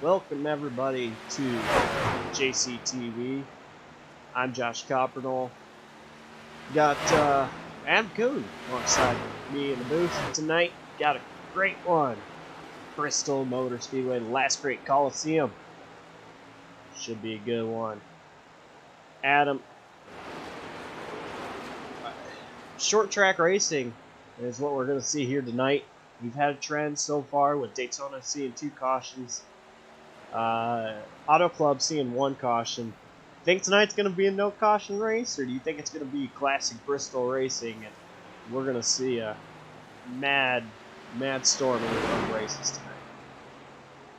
Welcome everybody to JCTV. I'm Josh Coppernall. Got Adam Coon alongside me in the booth tonight. Got a great one. Bristol Motor Speedway, Last Great Coliseum. Should be a good one. Adam, short track racing is what we're going to see here tonight. We've had a trend so far with Daytona seeing 2 cautions. Auto Club seeing 1 caution. Think tonight's going to be a no caution race, or do you think it's going to be classic Bristol racing and we're going to see a mad storm of races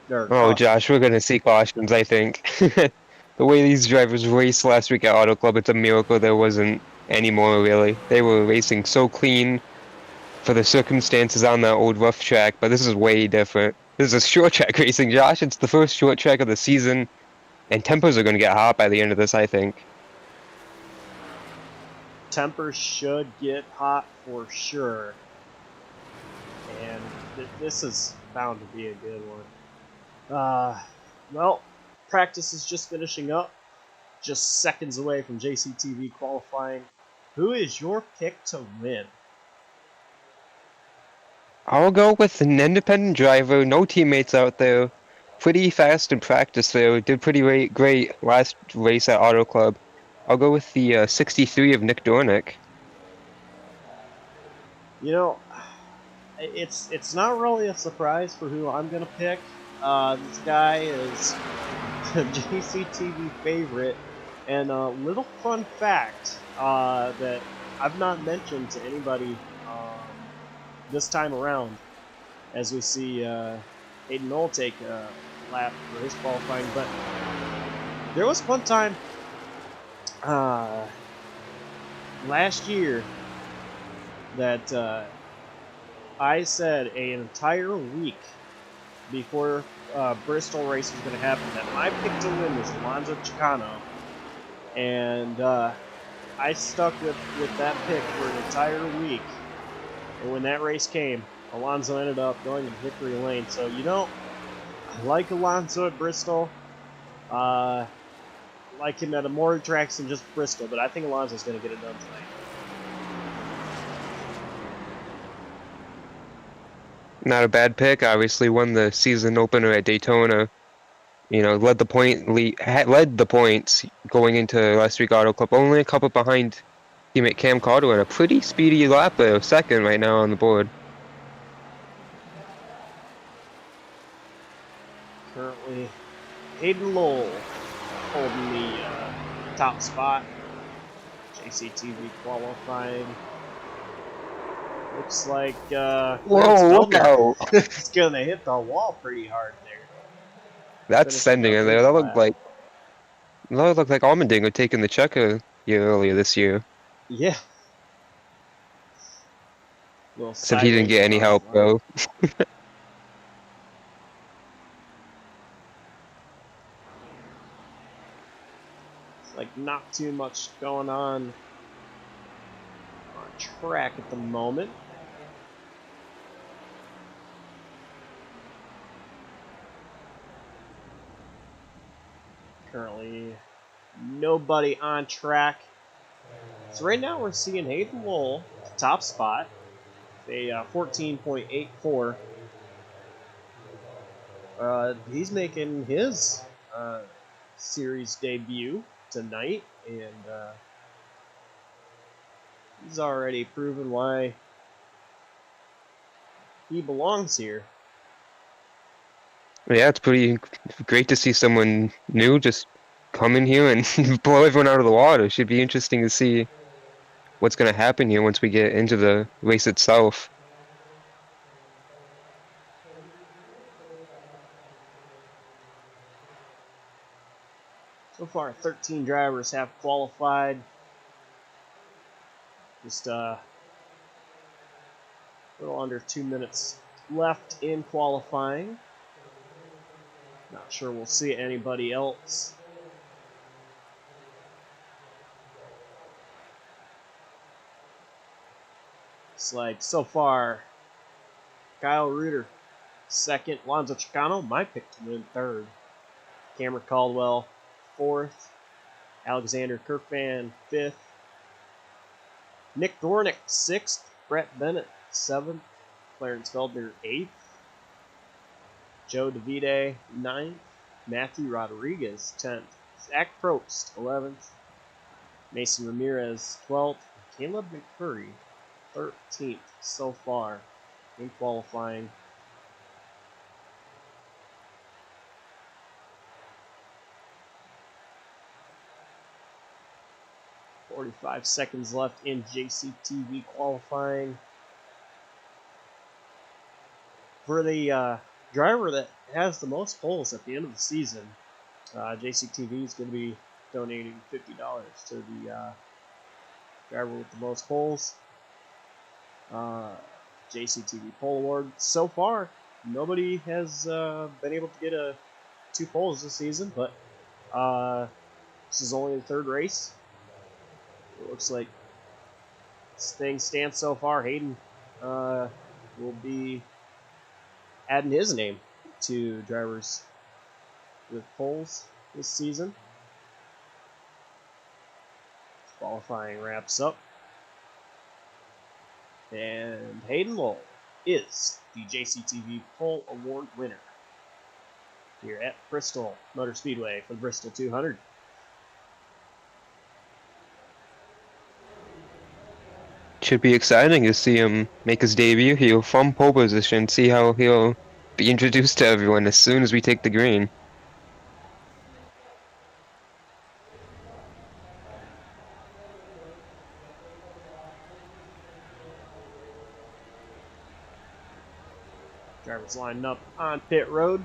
tonight? Oh, Josh, we're going to see cautions, I think. The way these drivers raced last week at Auto Club, it's a miracle there wasn't any more, really. They were racing so clean for the circumstances on that old rough track, but this is way different. This is short track racing, Josh. It's the first short track of the season, and tempers are going to get hot by the end of this, I think. Tempers should get hot for sure, and this is bound to be a good one. Well, practice is just finishing up, just seconds away from JCTV qualifying. Who is your pick to win? I'll go with an independent driver, no teammates out there. Pretty fast in practice there. Did pretty great last race at Auto Club. I'll go with the 63 of Nick Dornick. You know, it's not really a surprise for who I'm gonna pick. This guy is a JCTV favorite, and a little fun fact that I've not mentioned to anybody this time around, as we see Hayden Knoll take a lap for his qualifying. But there was one time last year that I said an entire week before Bristol race was going to happen that my pick to win was Alonso Chicano, and I stuck with that pick for an entire week. And when that race came, Alonso ended up going in victory lane. So, you know, I like Alonso at Bristol. I like him at more tracks than just Bristol, but I think Alonso's going to get it done tonight. Not a bad pick. Obviously won the season opener at Daytona. You know, led the points going into last week Auto Club. Only a couple behind teammate Cam Caldwell, and a pretty speedy lap there, second right now on the board. Currently, Hayden Lowell holding the top spot. JCTV qualifying. Looks like Whoa! it's gonna hit the wall pretty hard there. That's sending in there. That looked like Allmendinger taking the checker here earlier this year. Yeah. Except he didn't get any help, though. It's like not too much going on track at the moment. Currently, nobody on track. So right now we're seeing Hayden Lowell, top spot, a 14.84. He's making his series debut tonight, and he's already proven why he belongs here. Yeah, it's pretty great to see someone new just come in here and blow everyone out of the water. Should be interesting to see what's going to happen here once we get into the race itself. So far, 13 drivers have qualified. Just a little under 2 minutes left in qualifying. Not sure we'll see anybody else. Looks like so far, Kyle Reuter second. Lonzo Chicano, my pick to win, third. Cameron Caldwell, fourth. Alexander Kirkvan, fifth. Nick Dornick, sixth. Brett Bennett, seventh. Clarence Feldner, eighth. Joe DeVite, ninth. Matthew Rodriguez, 10th. Zach Probst, 11th. Mason Ramirez, 12th. Caleb McCurry, 13th so far in qualifying. .45 seconds left in JCTV qualifying. For the driver that has the most poles at the end of the season, JCTV is going to be donating $50 to the driver with the most poles. JCTV pole award. So far, nobody has been able to get 2 poles this season, but this is only the third race. It looks like this thing stands so far. Hayden will be adding his name to drivers with poles this season. Qualifying wraps up. And Hayden Lowell is the JCTV Pole Award winner here at Bristol Motor Speedway for the Bristol 200. Should be exciting to see him make his debut here from pole position, see how he'll be introduced to everyone as soon as we take the green. Drivers lining up on pit road.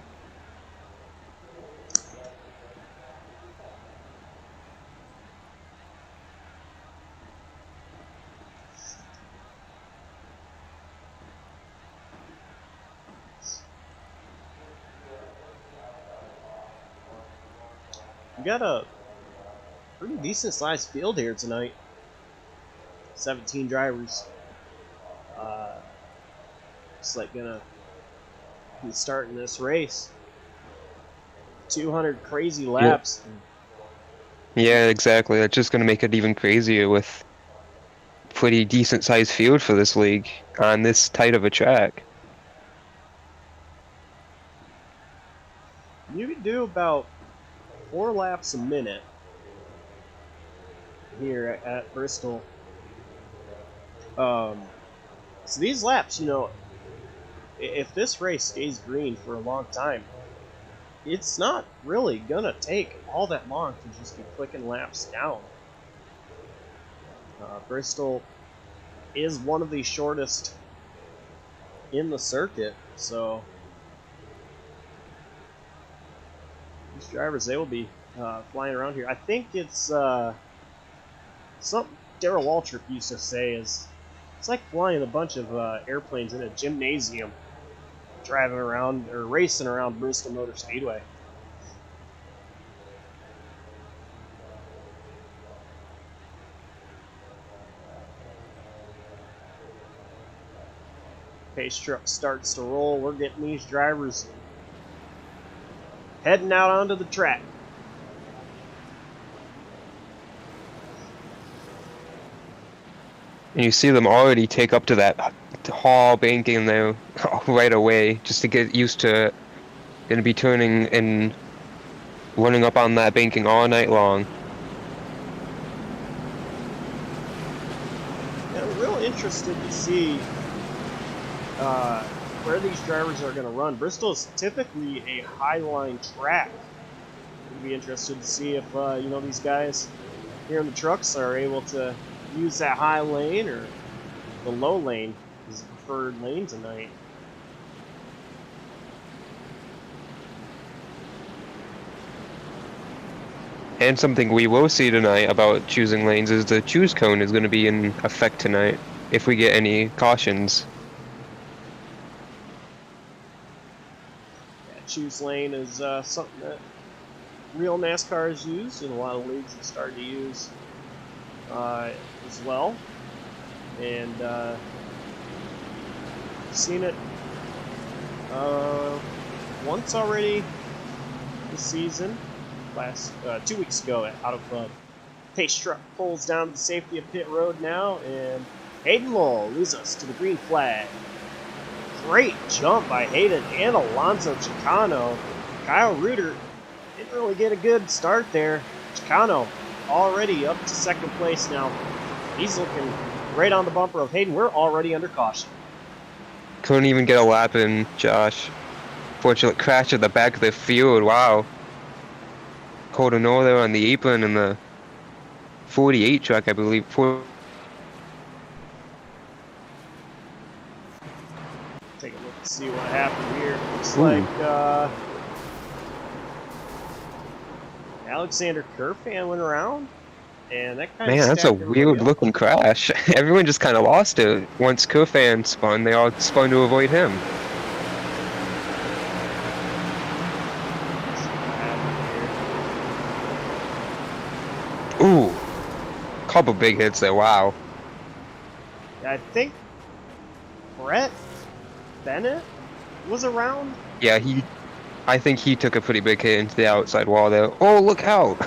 We got a pretty decent sized field here tonight. 17 drivers. It's like gonna be starting this race. 200 crazy laps. Yeah, exactly. That's just going to make it even crazier with pretty decent sized field for this league on this tight of a track. You can do about 4 laps a minute here at Bristol. So these laps, you know, if this race stays green for a long time, it's not really gonna take all that long to just be clicking laps down. Bristol is one of the shortest in the circuit, so these drivers, they will be flying around here. I think it's something Darrell Waltrip used to say is it's like flying a bunch of airplanes in a gymnasium, driving around or racing around Bristol Motor Speedway. Pace truck starts to roll. We're getting these drivers heading out onto the track. And you see them already take up to that hall banking there right away just to get used to going to be turning and running up on that banking all night long. Yeah, I'm real interested to see where these drivers are going to run. Bristol is typically a high-line track. I'd be interested to see if you know, these guys here in the trucks are able to use that high lane or the low lane as a preferred lane tonight. And something we will see tonight about choosing lanes is the choose cone is going to be in effect tonight if we get any cautions. Yeah, choose lane is something that real NASCAR has used, and a lot of leagues have started to use as well. And seen it Once already this season, 2 weeks ago at Auto Club. Pace truck pulls down to the safety of pit road now, and Hayden Lowell leads us to the green flag. Great jump by Hayden and Alonso Chicano. Kyle Reuter didn't really get a good start there. Chicano already up to second place now. He's looking right on the bumper of Hayden. We're already under caution. Couldn't even get a lap in, Josh. Fortunate crash at the back of the field. Wow. Cordonor there on the apron in the 48 truck, I believe. Take a look and see what happened here. Looks like Alexander Kerfan went around, and that kind of Man, that's a weird looking crash. Everyone just kind of lost it. Once Kerfan spun, they all spun to avoid him. Ooh, couple big hits there. Wow. I think Brett Bennett was around. Yeah, I think he took a pretty big hit into the outside wall there. Oh, look out!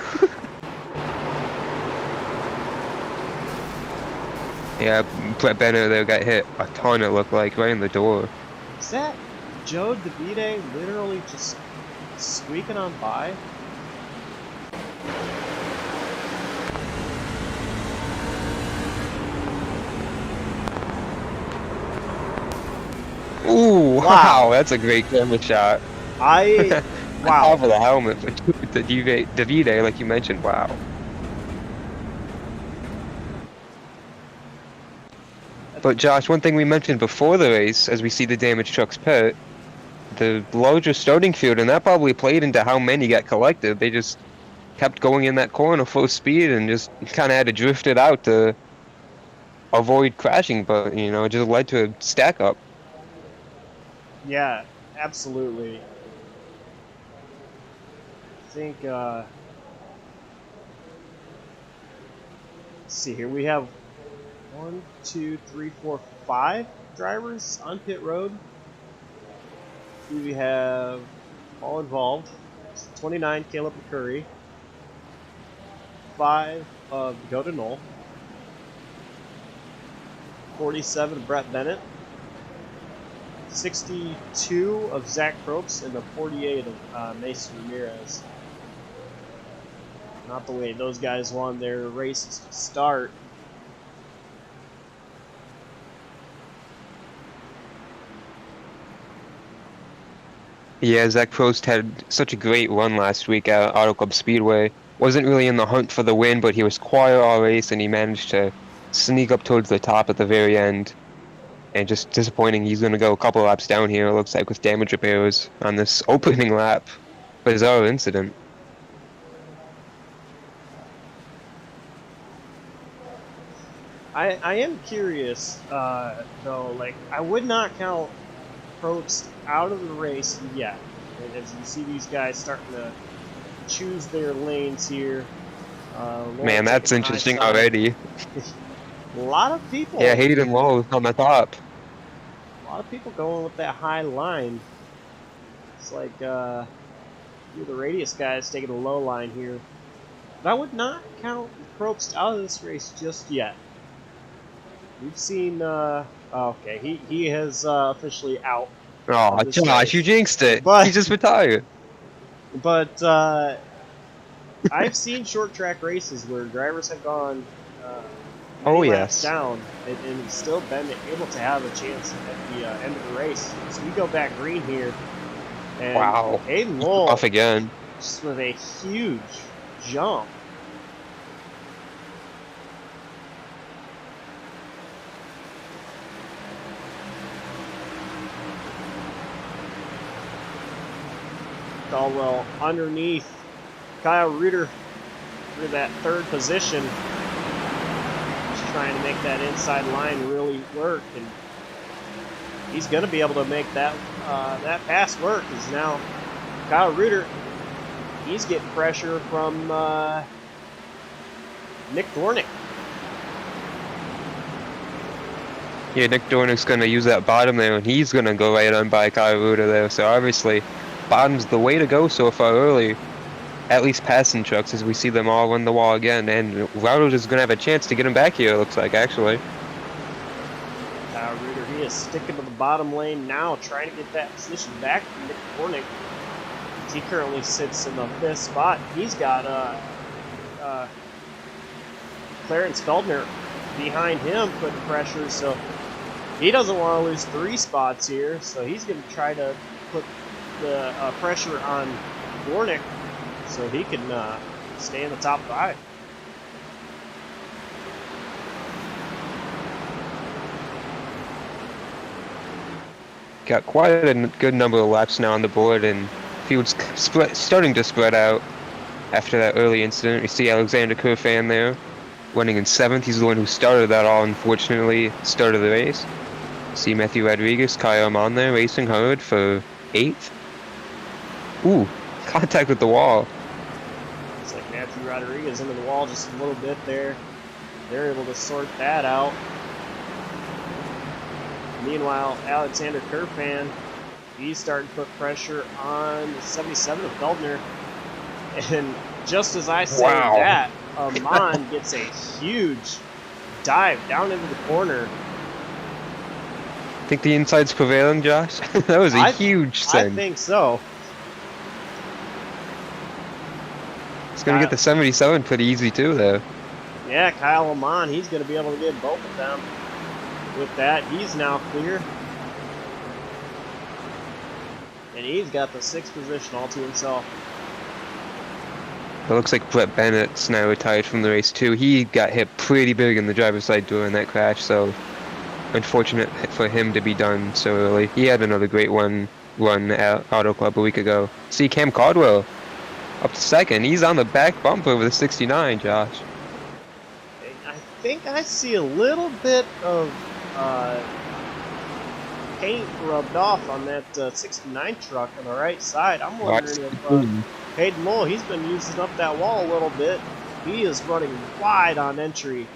Yeah, Brett Bennett there got hit a ton, it looked like, right in the door. Is that Joe DeVite literally just squeaking on by? Ooh, wow, that's a great camera shot. Wow. Off of the helmet, but the DeVite, like you mentioned, wow. But Josh, one thing we mentioned before the race, as we see the damaged trucks pit, the larger starting field, and that probably played into how many got collected. They just kept going in that corner full speed and just kind of had to drift it out to avoid crashing, but, you know, it just led to a stack up. Yeah, absolutely. I think, let's see here. We have 1, 2, 3, 4, 5 drivers on pit road. We have all involved. 29, Caleb McCurry. 5 of Dakota Knoll. 47, Brett Bennett. 62 of Zach Probst, and the 48 of Mason Ramirez. Not the way those guys won their races to start. Yeah, Zach Probst had such a great run last week at Auto Club Speedway. Wasn't really in the hunt for the win, but he was quiet all race, and he managed to sneak up towards the top at the very end. And just disappointing, he's going to go a couple laps down here, it looks like, with damage repairs on this opening lap. Bizarre incident. I am curious, though, like, I would not count Probst out of the race yet. And as you see these guys starting to choose their lanes here. Man, that's interesting already. A lot of people. Yeah, Hayden Lowe on the top. A lot of people going with that high line. It's like the radius guys taking a low line here. But I would not count Probst out of this race just yet. We've seen. Okay, he has officially out. Oh, Josh, you jinxed it. But, he just retired. But I've seen short track races where drivers have gone. Laps down and still been able to have a chance at the end of the race. So we go back green here, and wow, Hayden Lowell off again, just with a huge jump. Caldwell underneath Kyle Reuter for that third position. Trying to make that inside line really work, and he's going to be able to make that that pass work. Because now Kyle Reuter, he's getting pressure from Nick Dornick. Yeah, Nick Dornick's gonna use that bottom there, and he's gonna go right on by Kyle Ruder there. So obviously, bottom's the way to go so far early. At least passing trucks, as we see them all run the wall again, and Ruder is gonna have a chance to get him back here. It looks like actually. Kyle Ruder, he is sticking to the bottom lane now, trying to get that position back from Nick Dornick. He currently sits in the 5th spot. He's got Clarence Feldner behind him putting pressure, so he doesn't want to lose 3 spots here, so he's going to try to put the pressure on Dornick so he can stay in the top 5. Got quite a good number of laps now on the board, and field's starting to spread out after that early incident. We see Alexander Kurfan there, running in 7th. He's the one who started that all, unfortunately, started the race. See Matthew Rodriguez, Kyle Lamont there, racing hard for 8th. Ooh, contact with the wall. Looks like Matthew Rodriguez into the wall just a little bit there. They're able to sort that out. Meanwhile, Alexander Kurfan, he's starting to put pressure on 77 of Feldner. And just as I say that, Amon gets a huge dive down into the corner. I think the inside's prevailing, Josh. That was a huge send. I think so. It's going to get the 77 pretty easy, too, though. Yeah, Kyle Lamont, he's going to be able to get both of them. With that, he's now clear. And he's got the 6th position all to himself. It looks like Brett Bennett's now retired from the race, too. He got hit pretty big in the driver's side during that crash, so unfortunate for him to be done so early. He had another great run at Auto Club a week ago. See Cam Caldwell up to 2nd. He's on the back bumper with a 69, Josh. I think I see a little bit of paint rubbed off on that 69 truck on the right side. I'm wondering if Hayden Moore, he's been using up that wall a little bit. He is running wide on entry.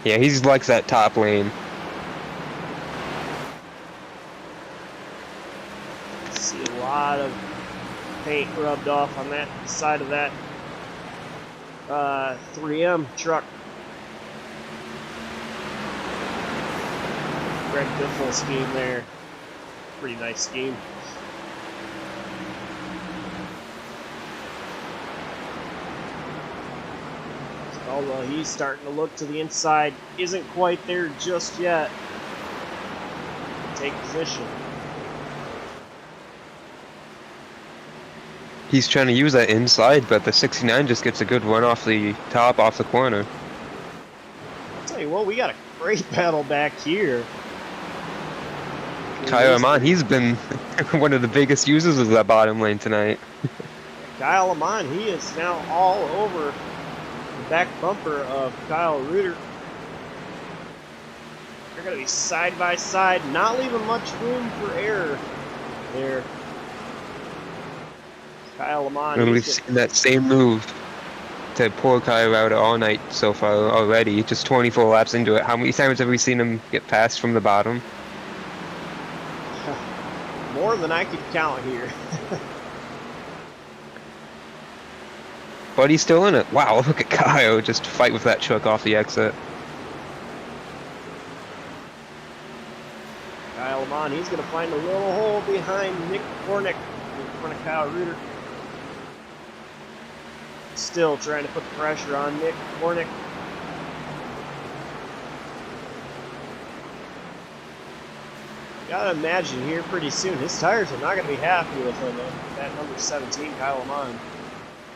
Yeah, he likes that top lane. See a lot of paint rubbed off on that side of that 3M truck. Greg Biffle scheme there. Pretty nice scheme. Although he's starting to look to the inside, isn't quite there just yet. Take position. He's trying to use that inside, but the 69 just gets a good run off the top, off the corner. I'll tell you what, we got a great battle back here. Kyle Lamont, he's been one of the biggest users of that bottom lane tonight. Kyle Lamont, he is now all over the back bumper of Kyle Ruder. They're going to be side by side, not leaving much room for error there. Kyle Lamont. And we've seen that same move to poor Kyle Ruder all night so far already. Just 24 laps into it. How many times have we seen him get passed from the bottom? More than I could count here. But he's still in it. Wow, look at Kyle just fight with that truck off the exit. Kyle Lamont, he's going to find a little hole behind Nick Dornick in front of Kyle Ruder. Still trying to put the pressure on Nick Dornick. Gotta imagine here pretty soon his tires are not going to be happy with him, that number 17, Kyle Lamont.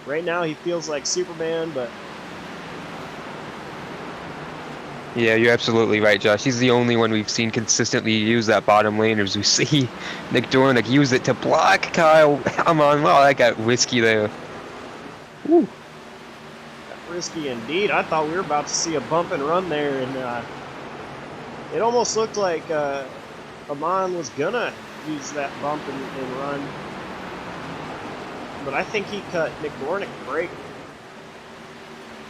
Right now he feels like Superman, but Yeah, you're absolutely right, Josh. He's the only one we've seen consistently use that bottom lane. As we see Nick Dornick use it to block Kyle. Come on, wow, that got risky there. Woo. Got risky indeed. I thought we were about to see a bump and run there, and it almost looked like Amon was gonna use that bump and run. But I think he cut Nick Dornick a break.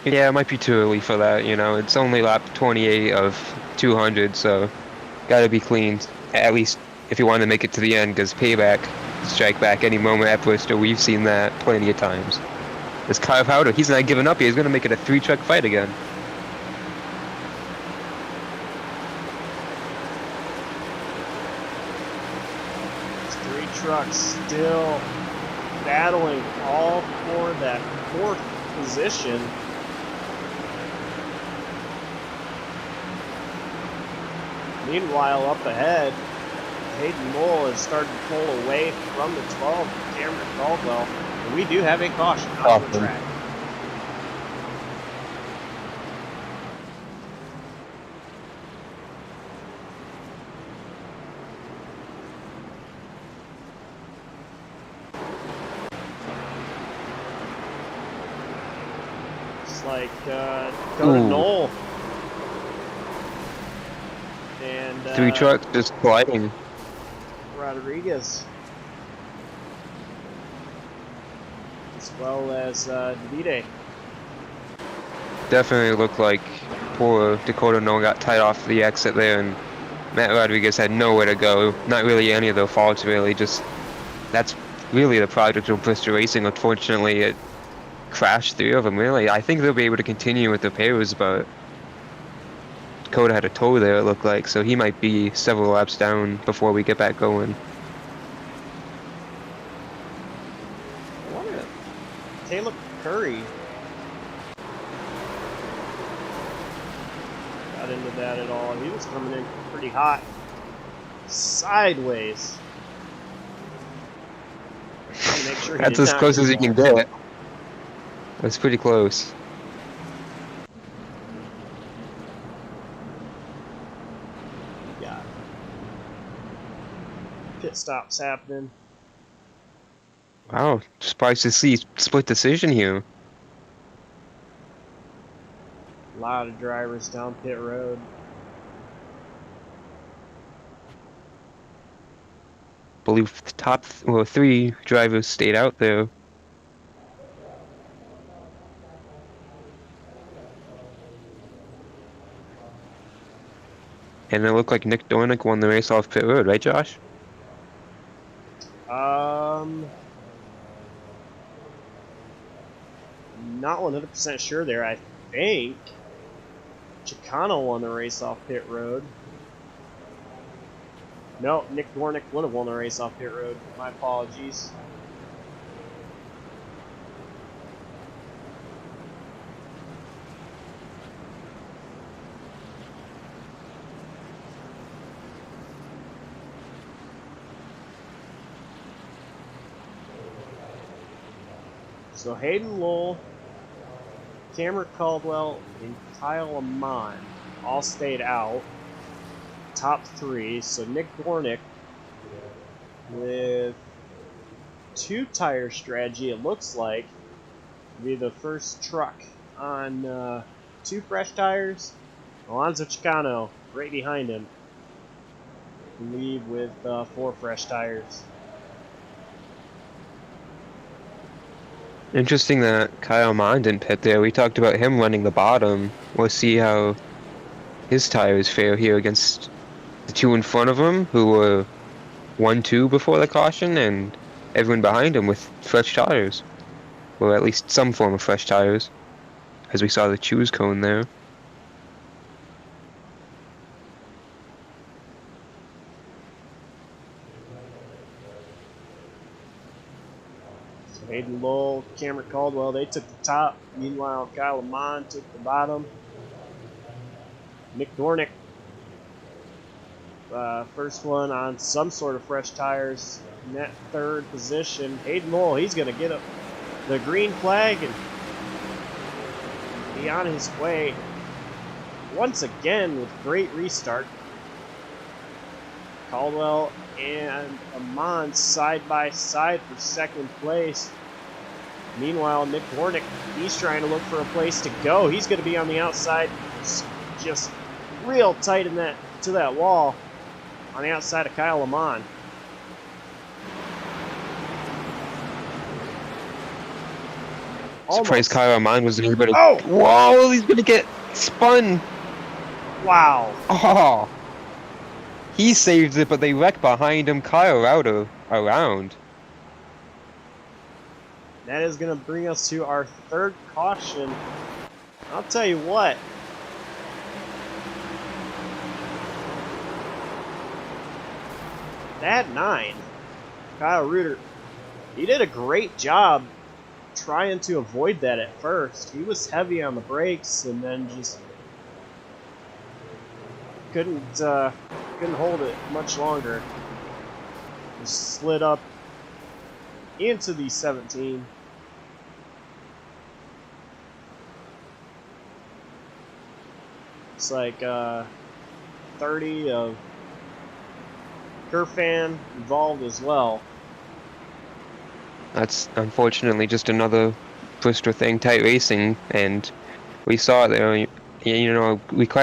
Yeah, it might be too early for that, you know. It's only lap 28 of 200, so gotta be cleaned. At least if you want to make it to the end, because payback, strike back any moment at Bristol. We've seen that plenty of times. This Kyle Howder, he's not giving up. He's gonna make it a 3-truck fight again. These 3 trucks still battling all for that 4th position. Meanwhile, up ahead, Hayden Lowell has started to pull away from the 12, Cameron Caldwell. And we do have a caution on the track. Looks like Dakota Knoll. And 3 trucks just colliding. Rodriguez. As well as Davide. Definitely looked like poor Dakota Knoll got tied off the exit there, and Matt Rodriguez had nowhere to go. Not really any of their faults, really. Just that's really the product of Bristol Racing. Unfortunately, it crashed 3 of them, really. I think they'll be able to continue with the pairs, but Dakota had a tow there, it looked like, so he might be several laps down before we get back going. I wonder if Taylor Curry got into that at all. He was coming in pretty hot. Sideways. Make sure That's as close as you can get. That's pretty close. Yeah. Pit stops happening. Wow, surprised to see split decision here. A lot of drivers down pit road. I believe the top 3 drivers stayed out there. And it looked like Nick Dornick won the race off pit road, right, Josh? Not 100% sure there. I think Chicano won the race off pit road. No, Nick Dornick would have won the race off pit road. My apologies. So Hayden Lowell, Cameron Caldwell, and Kyle Lamont all stayed out. Top 3. So Nick Dornick with 2 tire strategy, it looks like, will be the first truck on 2 fresh tires. Alonzo Chicano right behind him, I believe, with 4 fresh tires. Interesting that Kyle Mond didn't pit there. We talked about him running the bottom. We'll see how his tires fare here against the 2 in front of him, who were 1-2 before the caution, and everyone behind him with fresh tires. Or at least some form of fresh tires, as we saw the choose cone there. Hayden Lowell, Cameron Caldwell, they took the top. Meanwhile, Kyle Lamont took the bottom. Nick Dornick, first one on some sort of fresh tires in that 3rd position. Hayden Lowell, he's going to get the green flag and be on his way once again with great restart. Caldwell and Amon side by side for 2nd place. Meanwhile, Nick Dornick, he's trying to look for a place to go. He's going to be on the outside, just real tight in to that wall on the outside of Kyle Lamont. Surprised Almost. Kyle Lamont was able to. Oh! Whoa! He's gonna get spun. Wow. Oh, he saves it, but they wreck behind him. Kyle Router around. That is going to bring us to our third caution. I'll tell you what. That 9, Kyle Reuter, he did a great job trying to avoid that at first. He was heavy on the brakes and then just couldn't hold it much longer. Just slid up into the 17. It's like 30 of Kerfan involved as well. That's unfortunately just another Bristol thing, tight racing, and we saw it there. You know,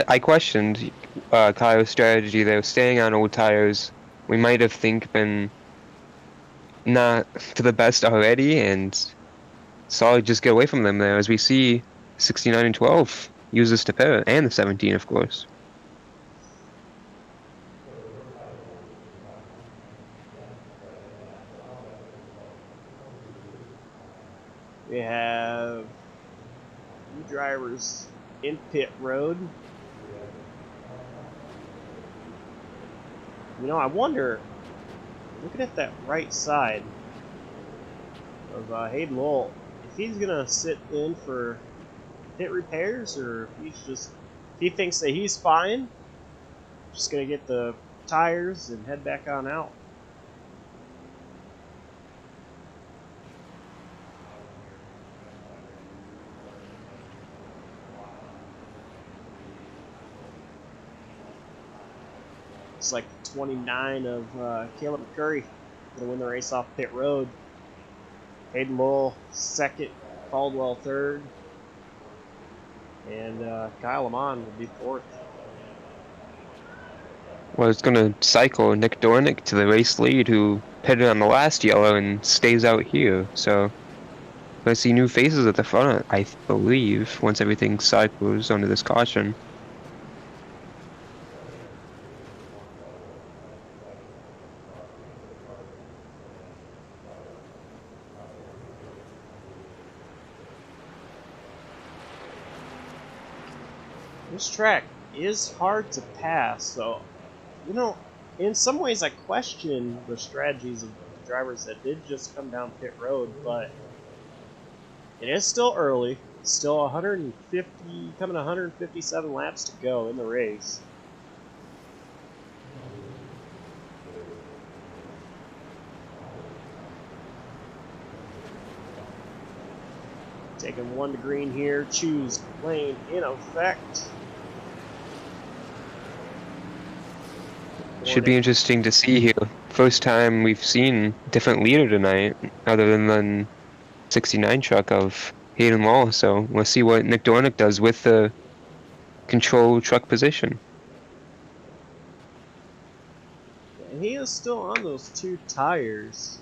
I questioned Kyle's strategy there, staying on old tires. We might have been not to the best already, and saw it just get away from them there. As we see, 69 and 12 uses to pair, and the 17, of course. We have new drivers in pit road. You know, I wonder, looking at that right side of Hayden Lowell, if he's going to sit in for pit repairs or if he thinks that he's fine, just going to get the tires and head back on out. It's like 29 of Caleb McCurry going to win the race off pit road. Hayden Lowell second, Caldwell third, and Kyle Lamont will be fourth. Well, it's going to cycle Nick Dornick to the race lead, who pitted on the last yellow and stays out here. So, I see new faces at the front, I believe, once everything cycles under this caution. This track is hard to pass, so, you know, in some ways I question the strategies of the drivers that did just come down pit road, but it is still early. Still 157 laps to go in the race. Taking one to green here, choose lane in effect. Should be interesting to see here. First time we've seen different leader tonight, other than the 69 truck of Hayden Law. So we'll see what Nick Dornick does with the control truck position. And he is still on those 2 tires.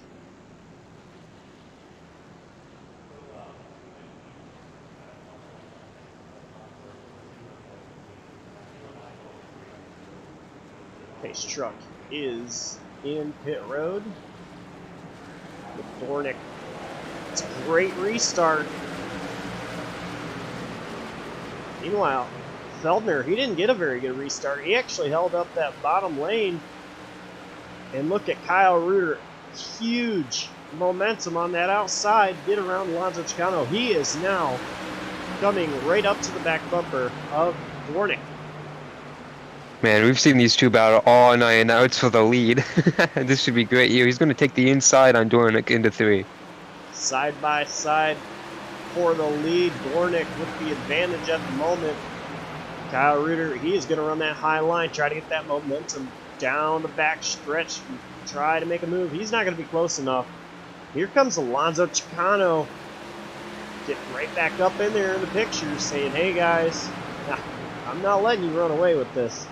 Pace truck is in pit road with Dornick. It's a great restart. Meanwhile, Feldner, he didn't get a very good restart. He actually held up that bottom lane. And look at Kyle Reuter. Huge momentum on that outside. Get around Alonso Chicano. He is now coming right up to the back bumper of Dornick. Man, we've seen these two battle all night, and now it's for the lead. This should be great here. He's going to take the inside on Dornick into 3. Side by side for the lead. Dornick with the advantage at the moment. Kyle Reuter, he is going to run that high line, try to get that momentum down the back stretch, and try to make a move. He's not going to be close enough. Here comes Alonso Chicano. Getting right back up in there in the picture, saying, hey guys, I'm not letting you run away with this.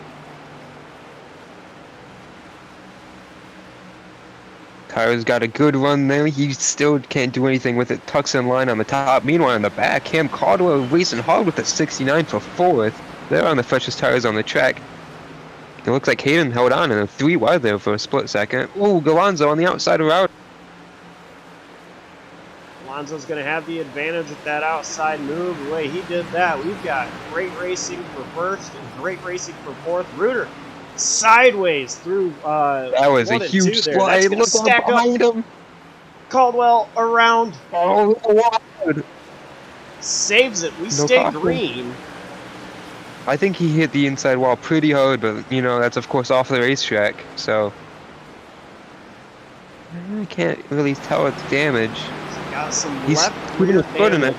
Tyler's got a good run there. He still can't do anything with it. Tucks in line on the top. Meanwhile, in the back, Cam Caldwell racing hard with the 69 for fourth. They're on the freshest tires on the track. It looks like Hayden held on in a 3 wide there for a split second. Ooh, Galonzo on the outside of route. Alonso's going to have the advantage with that outside move. The way he did that, we've got great racing for first and great racing for fourth. Reuter sideways through That was a huge slide. Look behind him. Caldwell around. Oh, wide. Saves it. We stay green. I think he hit the inside wall pretty hard, but, you know, that's, of course, off the racetrack, so I can't really tell it's damage. Got some left rear damage.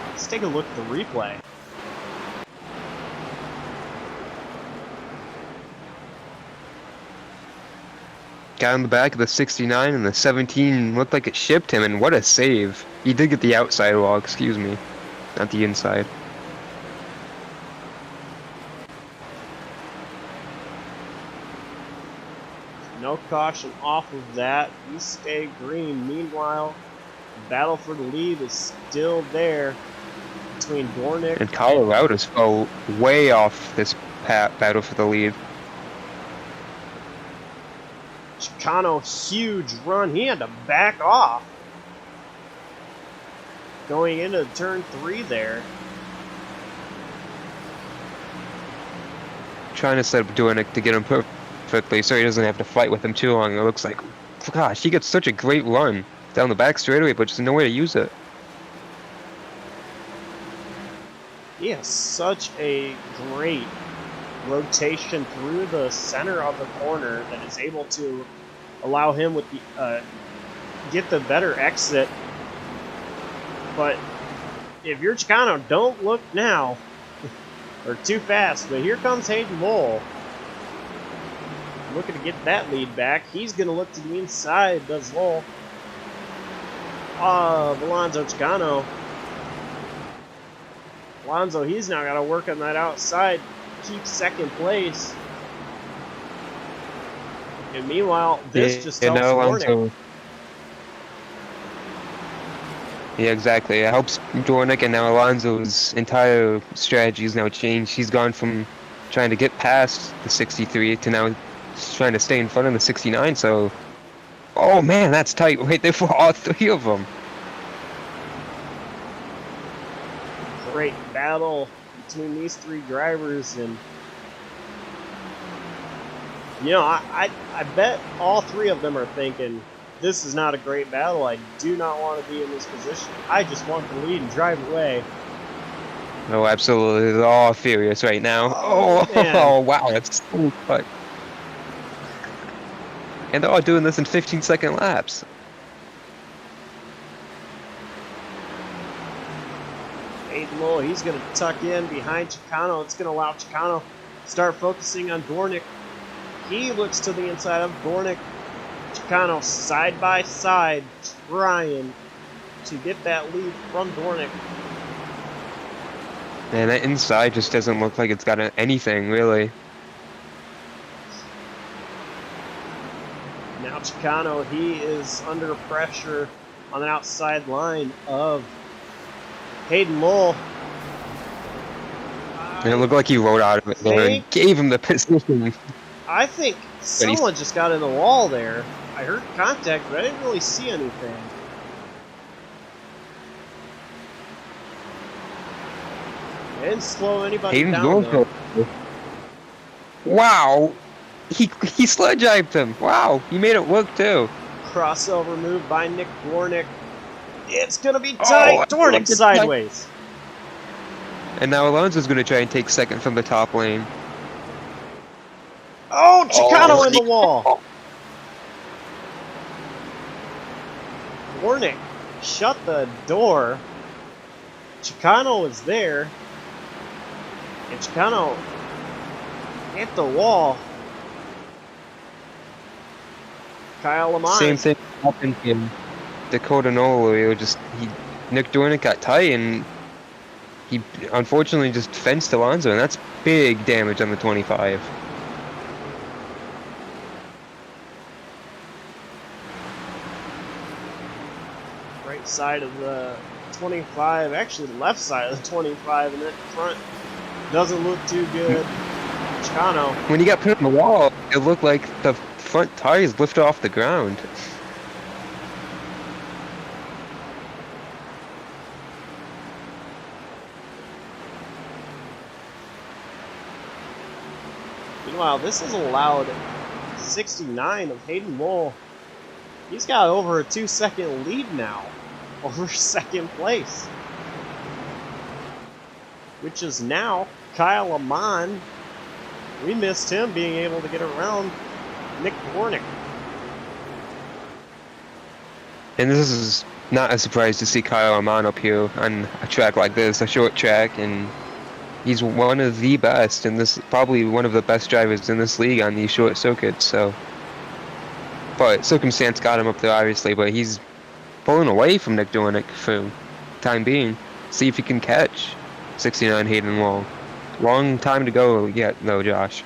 Let's take a look at the replay. Got in the back of the 69, and the 17 looked like it shipped him, and what a save. He did get the outside wall, excuse me, not the inside. No caution off of that. We stay green. Meanwhile, the battle for the lead is still there between Dornick and Colorado's way off this battle for the lead. Chicano, huge run. He had to back off going into turn 3 there. Trying to set up Dornick to get him perfectly so he doesn't have to fight with him too long. It looks like, gosh, he gets such a great run down the back straightaway, but just no way to use it. He has such a great rotation through the center of the corner that is able to allow him with the get the better exit. But if you're Chicano, don't look now or too fast. But here comes Hayden Lowell, looking to get that lead back. He's going to look to the inside, does Lowell. Alonso Chicano. Alonso, he's now got to work on that outside, keep second place. And meanwhile, this just helps Dornick. Yeah, exactly. It helps Dornick, and now Alonso's entire strategy is now changed. He's gone from trying to get past the 63 to now trying to stay in front of the 69, so... Oh man, that's tight right there for all three of them. Great battle between these three drivers, and you know, I bet all three of them are thinking, this is not a great battle. I do not want to be in this position. I just want the lead and drive away. Oh, absolutely. They're all furious right now. Oh wow, that's so tight. And they're all doing this in 15-second laps. Hayden Lowell, he's going to tuck in behind Chicano. It's going to allow Chicano to start focusing on Dornick. He looks to the inside of Dornick. Chicano side by side, trying to get that lead from Dornick. Man, that inside just doesn't look like it's got anything, really. Now Chicano, he is under pressure on the outside line of Hayden Lowell. And it looked like he rode out of it there and gave him the position. I think someone just got in the wall there. I heard contact, but I didn't really see anything. I didn't slow anybody down, though. Wow! He sledge-hyped him. Wow, he made it work too. Crossover move by Nick Dornick. It's gonna be tight. Dornick sideways. And now Alonso's gonna try and take second from the top lane. Oh, Chicano in the wall. Dornick shut the door. Chicano was there. And Chicano hit the wall. Kyle Lamont. Same thing happened in Dakota Nola. Nick Dornick got tight and he unfortunately just fenced Alonso, and that's big damage on the 25. side of the 25, actually the left side of the 25, and then front doesn't look too good. Chicano. When he got put on the wall, it looked like the front tires lifted off the ground. Meanwhile, this is allowed 69 of Hayden Lowell. He's got over a 2-second lead now over second place, which is now Kyle Lamont. We missed him being able to get around Nick Warnick. And this is not a surprise to see Kyle Lamont up here on a track like this, a short track, and he's one of the best, and this probably one of the best drivers in this league on these short circuits. So, but circumstance got him up there, obviously. But he's pulling away from Nick Dornick for time being. See if he can catch 69 Hayden Lowell. Long time to go yet, though, Josh.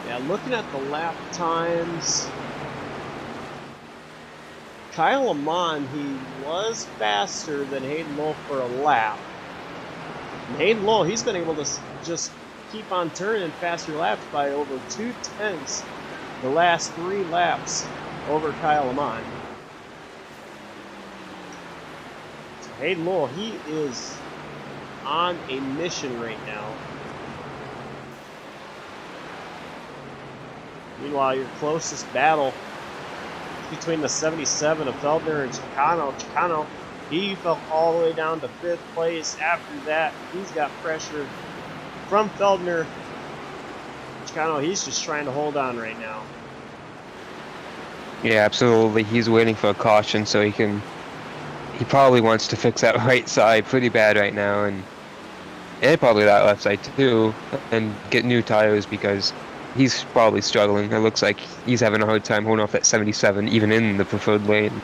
Yeah, looking at the lap times, Kyle Lamont, he was faster than Hayden Lowell for a lap. And Hayden Lowell, he's been able to just keep on turning faster laps by over 2/10 the last 3 laps over Kyle Lamont. So Hayden Lowell, he is on a mission right now. Meanwhile, your closest battle is between the 77 of Feldner and Chicano. Chicano, he fell all the way down to 5th place. After that, he's got pressure from Feldner. Chicano, he's just trying to hold on right now. Yeah, absolutely. He's waiting for a caution so he probably wants to fix that right side pretty bad right now, and probably that left side too, and get new tires because he's probably struggling. It looks like he's having a hard time holding off that 77 even in the preferred lane.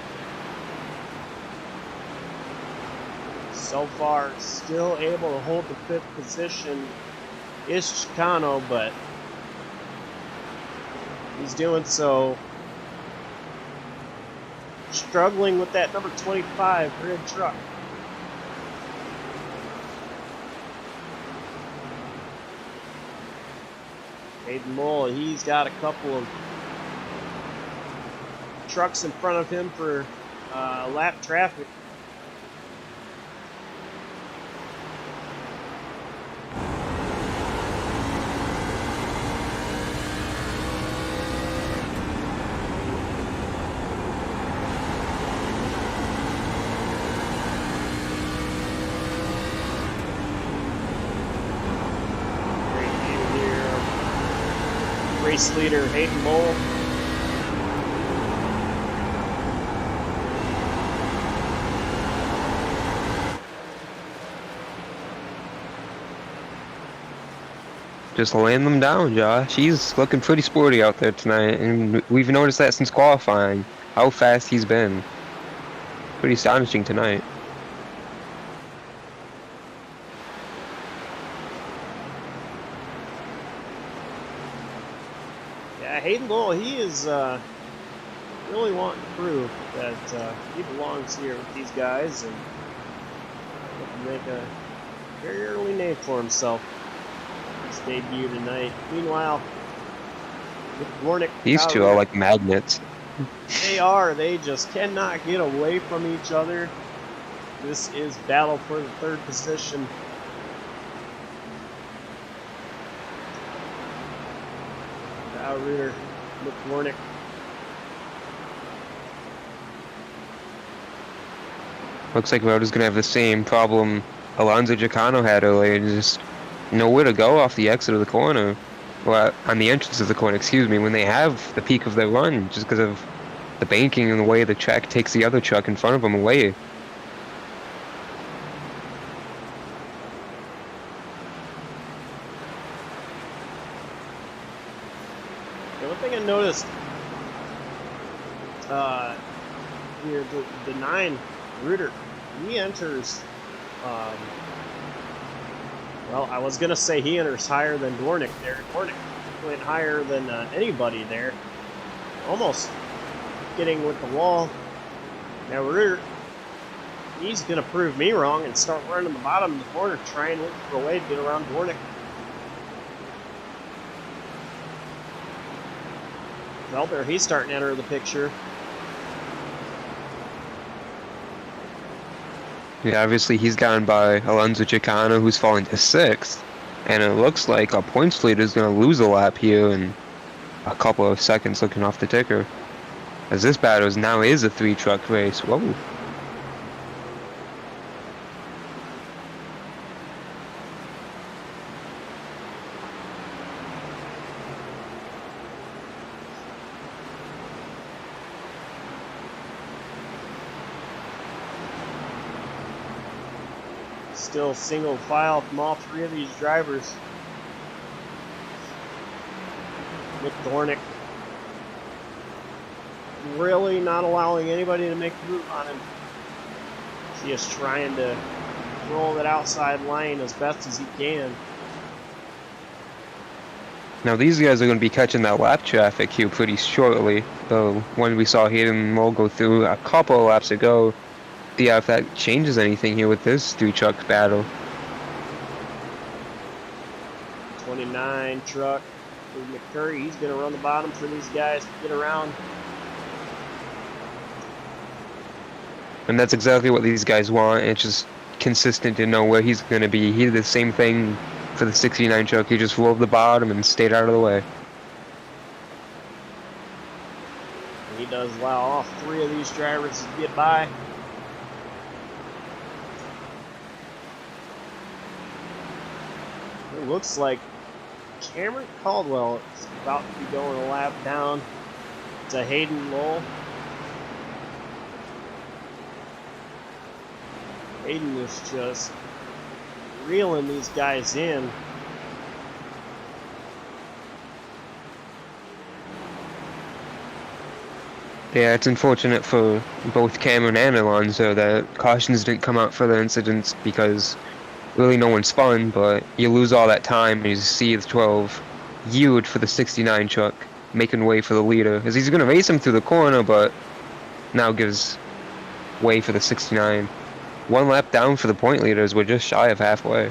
So far, still able to hold the 5th position is Chicano, but he's doing so struggling with that number 25 grid truck. Hayden Lowell, he's got a couple of trucks in front of him for lap traffic. Race leader Hayden Lowell. Just laying them down, Josh. He's looking pretty sporty out there tonight, and we've noticed that since qualifying, how fast he's been. Pretty astonishing tonight. Hayden Lowell, he is really wanting to prove that he belongs here with these guys and make a very early name for himself. His debut tonight. Meanwhile, with Warnick, these two are like magnets. They are. They just cannot get away from each other. This is battle for the 3rd position. Rooter, Nick Warnick. Looks like Rhoda's gonna have the same problem Alonso Giacano had earlier, just nowhere to go off the exit of the corner. Well, on the entrance of the corner, excuse me, when they have the peak of their run, just because of the banking and the way the track takes the other truck in front of them away. One thing I noticed here, the 9 Rooter, he enters, well, I was going to say he enters higher than Dornick there. Dornick went higher than anybody there. Almost getting with the wall. Now he's going to prove me wrong and start running the bottom of the corner, trying to look for a way to get around Dornick. Well, there he's starting to enter the picture. Yeah, obviously he's down by Alonso Chicano, who's falling to 6th. And it looks like our points leader is going to lose a lap here in a couple of seconds looking off the ticker. As this battle now is a 3-truck race. Whoa. Still single file from all 3 of these drivers. With Dornick really not allowing anybody to make a move on him. He is trying to roll that outside lane as best as he can. Now these guys are going to be catching that lap traffic here pretty shortly. The one we saw Hayden Moll go through a couple of laps ago. Yeah, if that changes anything here with this 3-truck battle. 29 truck with McCurry. He's going to run the bottom for these guys to get around. And that's exactly what these guys want. It's just consistent to know where he's going to be. He did the same thing for the 69 truck. He just rolled the bottom and stayed out of the way. He does allow all 3 of these drivers to get by. It looks like Cameron Caldwell is about to be going a lap down to Hayden Lowell. Hayden is just reeling these guys in. Yeah, it's unfortunate for both Cameron and Alonso that cautions didn't come out for the incidents because really no one spun, but you lose all that time and you see the 12 yield for the 69 truck, making way for the leader. As he's going to race him through the corner, but now gives way for the 69. 1 lap down for the point leaders. We're just shy of halfway.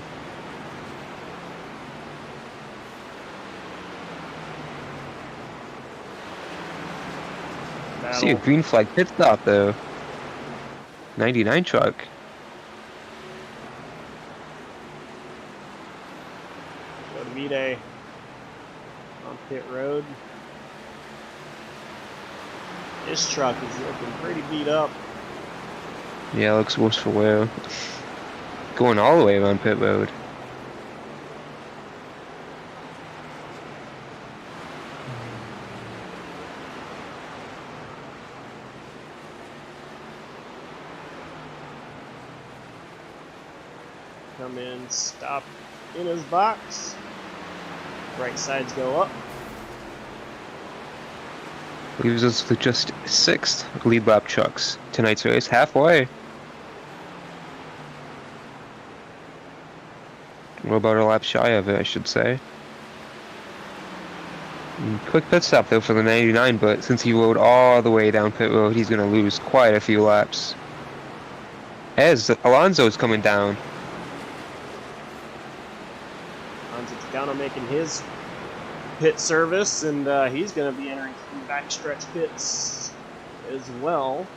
See a green flag pit stop though. 99 truck. Go to V-Day on pit road. This truck is looking pretty beat up. Yeah, looks worse for wear. Going all the way around pit road. Come in, stop in his box. Right sides go up. Leaves us with just 6th lead lap trucks. Tonight's race halfway. We're about a lap shy of it, I should say. Quick pit stop though for the 99, but since he rode all the way down pit road, he's going to lose quite a few laps. As Alonso's coming down. Alonso Chicano making his pit service, and he's going to be entering some backstretch pits as well.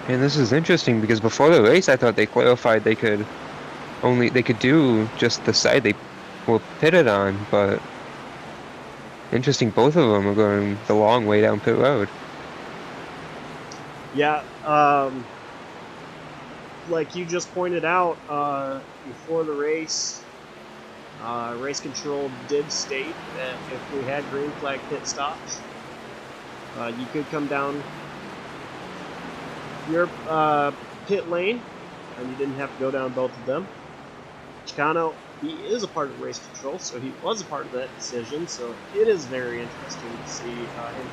And this is interesting because before the race, I thought they clarified they could do just the side they were pitted on, but interesting, both of them are going the long way down pit road. Yeah, like you just pointed out, before the race, race control did state that if we had green flag pit stops, you could come down your pit lane, and you didn't have to go down both of them. Chicano, he is a part of race control, so he was a part of that decision, so it is very interesting to see him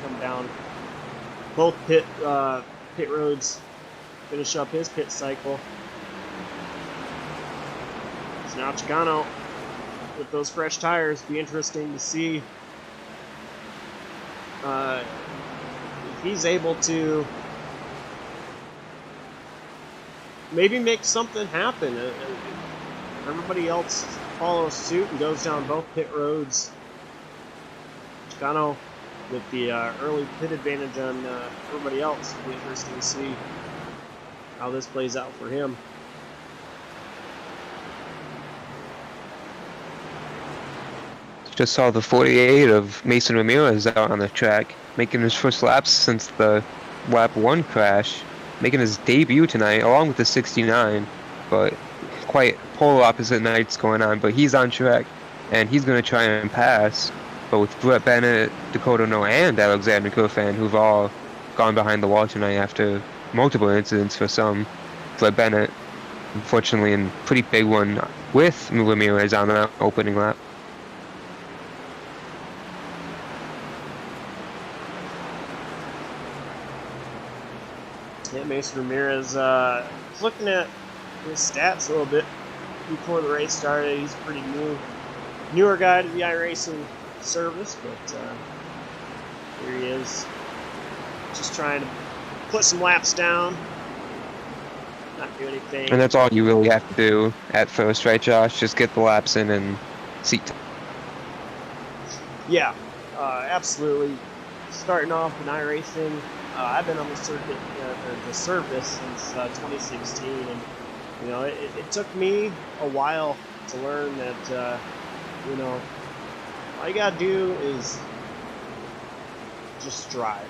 come down both pit roads, finish up his pit cycle. So now Chicano, with those fresh tires, be interesting to see if he's able to maybe make something happen, everybody else follows suit and goes down both pit roads. Chicano with the early pit advantage on everybody else. It'll be interesting to see how this plays out for him. Just saw the 48 of Mason Ramirez out on the track, making his first laps since the lap 1 crash, making his debut tonight, along with the 69, but quite polar opposite nights going on. But he's on track, and he's going to try and pass. But with Brett Bennett, Dakota Noah, and Alexander Kofan, who've all gone behind the wall tonight after multiple incidents for some, Brett Bennett, unfortunately, a pretty big one with Ramirez on the opening lap. Yeah, Mason Ramirez, looking at his stats a little bit before the race started. He's a pretty newer guy to the iRacing service, but here he is, just trying to put some laps down, not do anything. And that's all you really have to do at first, right, Josh? Just get the laps in and seat. Yeah, absolutely. Starting off in iRacing, I've been on the circuit, the service since 2016, and you know it took me a while to learn that you know all you gotta do is just drive.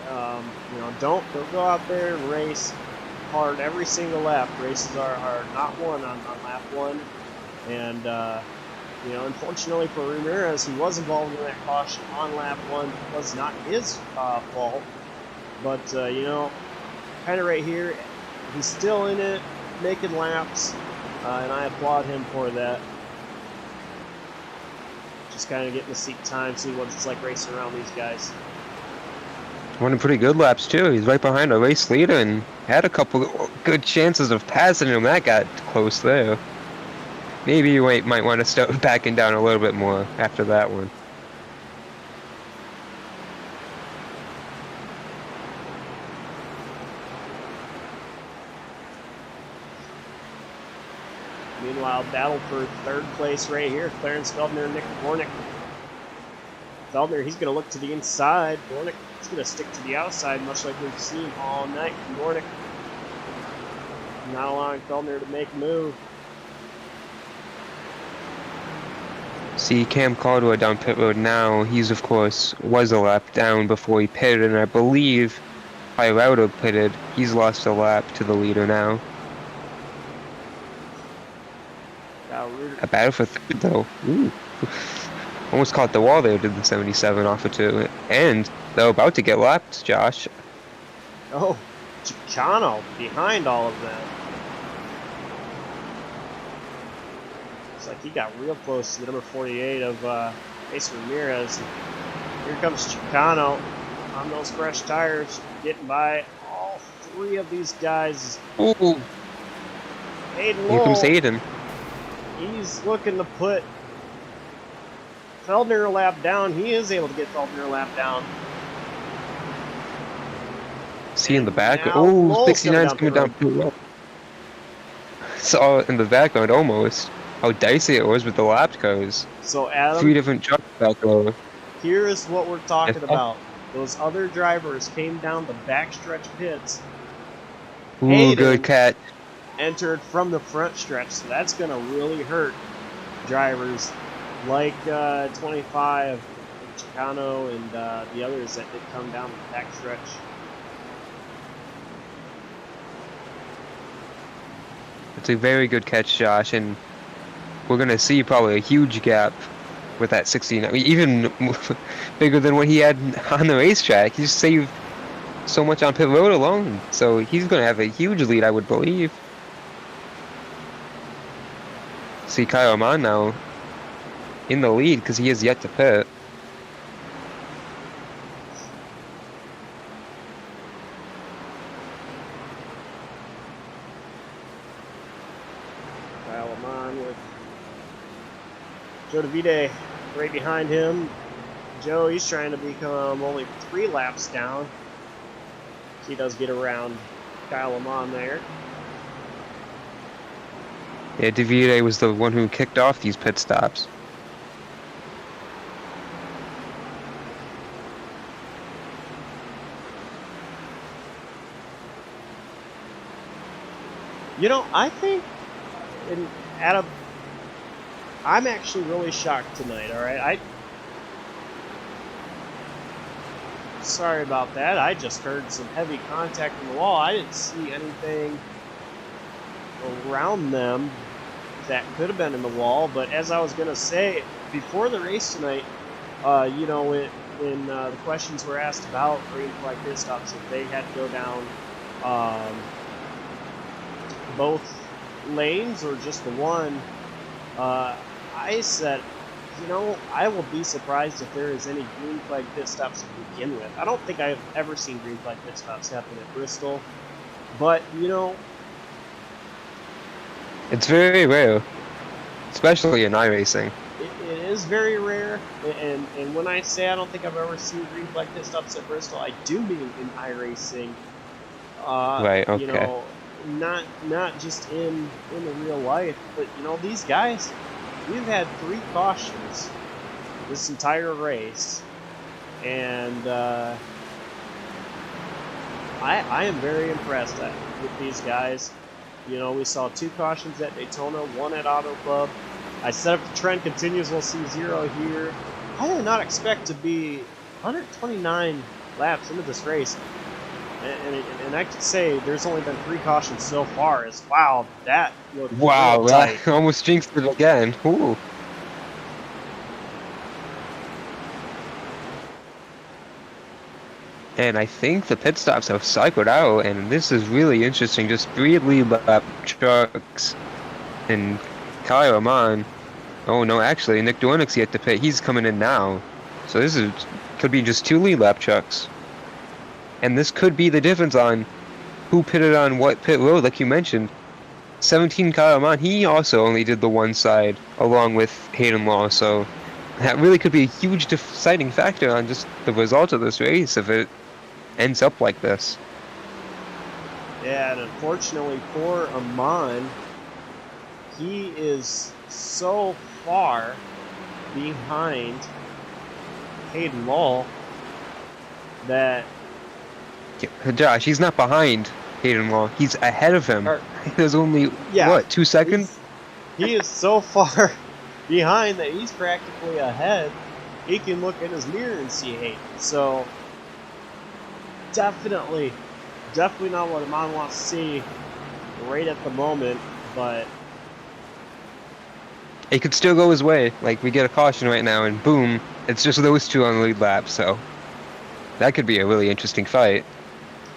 You know, don't go out there and race hard every single lap. Races are not won on lap 1, and you know, unfortunately for Ramirez, he was involved in that caution on lap 1. It was not his fault. But, you know, kind of right here, he's still in it, making laps, and I applaud him for that. Just kind of getting the seat time, see what it's like racing around these guys. Running pretty good laps, too. He's right behind a race leader and had a couple good chances of passing him. That got close there. Maybe you might want to start backing down a little bit more after that one. Meanwhile, battle for third place right here. Clarence Feldner and Nick Gornick. Feldner, he's going to look to the inside. Gornick is going to stick to the outside, much like we've seen all night from Gornick. Not allowing Feldner to make a move. See Cam Caldwell down pit road now. He's, of course, was a lap down before he pitted, and I believe Hirauda pitted. He's lost a lap to the leader now. A battle for third, though. Ooh. Almost caught the wall there, did the 77 off of 2. And they're about to get lapped, Josh. Oh, Chicano behind all of them. Looks like he got real close to the number 48 of Mason Ramirez. Here comes Chicano on those fresh tires, getting by all 3 of these guys. Ooh. Hayden Here comes Hayden. He's looking to put Feldner a lap down. He is able to get Feldner a lap down. See in the back. Oh, 69's coming down pretty well. Saw in the background almost how dicey it was with the lap cars. So Adam, 3 different trucks back there. Here is what we're talking about. Those other drivers came down the backstretch pits. Ooh, Hayden good catch. entered from the front stretch, so that's going to really hurt drivers like 25, Chicano, and the others that did come down the backstretch. It's a very good catch, Josh, and we're going to see probably a huge gap with that 16. I mean, even bigger than what he had on the racetrack. He just saved so much on pit road alone, so he's going to have a huge lead, I would believe. See Kyle Lamont now in the lead because he is yet to pit. Kyle Lamont with Joe DeVite right behind him. Joe, he's trying to become only 3 laps down. He does get around Kyle Lamont there. Yeah, DeVito was the one who kicked off these pit stops. You know, I think I'm actually really shocked tonight, alright? Sorry about that. I just heard some heavy contact in the wall. I didn't see anything around them that could have been in the wall, but as I was going to say, before the race tonight, you know, when the questions were asked about green flag pit stops, if they had to go down both lanes or just the one, I said, you know, I will be surprised if there is any green flag pit stops to begin with. I don't think I've ever seen green flag pit stops happen at Bristol, but, you know, it's very rare, especially in iRacing. It is very rare, and when I say I don't think I've ever seen green flag pit stops at Bristol, I do mean in iRacing. Right, okay. You know, not just in the real life, but you know, these guys, we've had 3 cautions this entire race, and I am very impressed with these guys. You know, we saw 2 cautions at Daytona, 1 at Auto Club. I said if the trend continues, we'll see 0 here. I did not expect to be 129 laps into this race. And I could say there's only been 3 cautions so far. Wow, that looked real tight. I almost jinxed it again. Ooh. And I think the pit stops have cycled out, and this is really interesting. Just 3 lead lap trucks and Kyle Lamont. Oh no, actually, Nick Dornick's yet to pit. He's coming in now. So this could be just 2 lead lap trucks. And this could be the difference on who pitted on what pit road, like you mentioned. 17 Kyle Lamont, he also only did the one side, along with Hayden Law, so that really could be a huge deciding factor on just the result of this race if it ends up like this. Yeah, and unfortunately for Amon, he is so far behind Hayden Law that... Josh, he's not behind Hayden Law. He's ahead of him. There's only, what, 2 seconds? He is so far behind that he's practically ahead. He can look in his mirror and see Hayden. So, definitely not what Amon wants to see right at the moment, but... It could still go his way. Like, we get a caution right now, and boom, it's just those 2 on the lead lap, so... That could be a really interesting fight.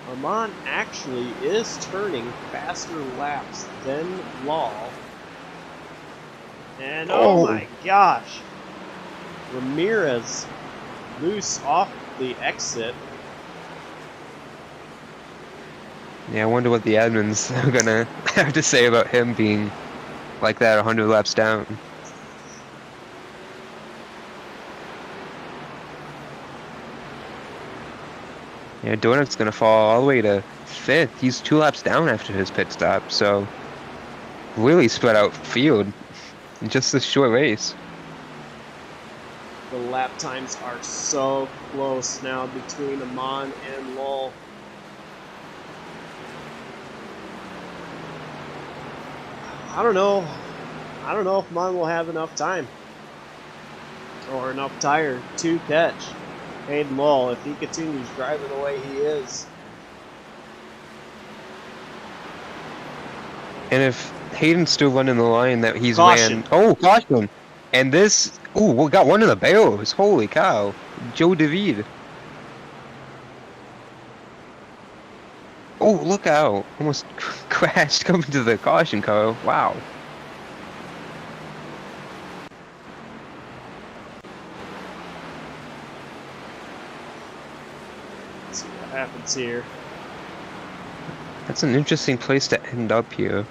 Amon actually is turning faster laps than Law. And oh my gosh! Ramirez loose off the exit. Yeah, I wonder what the admins are gonna have to say about him being like that 100 laps down. Yeah, Dornick's gonna fall all the way to 5th. He's 2 laps down after his pit stop, so really spread out field in just this short race. The lap times are so close now between Amon and Lowell. I don't know if Amon will have enough time or enough tire to catch Hayden Lowell if he continues driving the way he is. And if Hayden's still running the line that he's Caution. ran... Oh, caution! And this... Ooh, we got one of the barrels. Holy cow. Joe David. Oh, look out. Almost crashed coming to the caution car. Wow. Let's see what happens here. That's an interesting place to end up here.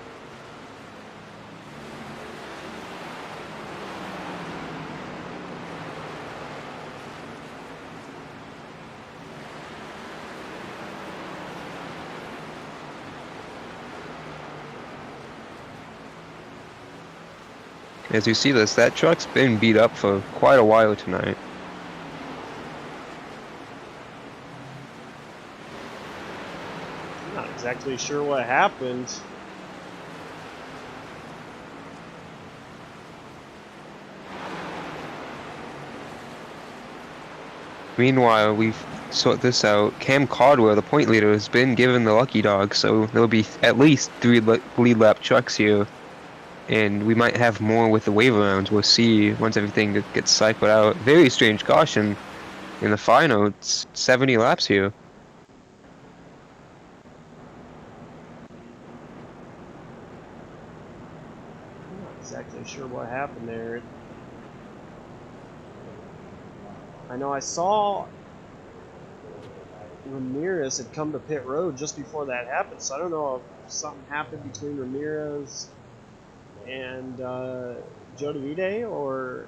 As you see this, that truck's been beat up for quite a while tonight. I'm not exactly sure what happened. Meanwhile, we've sort this out. Cam Caldwell, the point leader, has been given the lucky dog, so there'll be at least 3 lead lap trucks here. And we might have more with the wave rounds. We'll see once everything gets cycled out. Very strange caution in the final. It's 70 laps here. I'm not exactly sure what happened there. I know I saw Ramirez had come to pit road just before that happened, so I don't know if something happened between Ramirez and Joe DeVite, or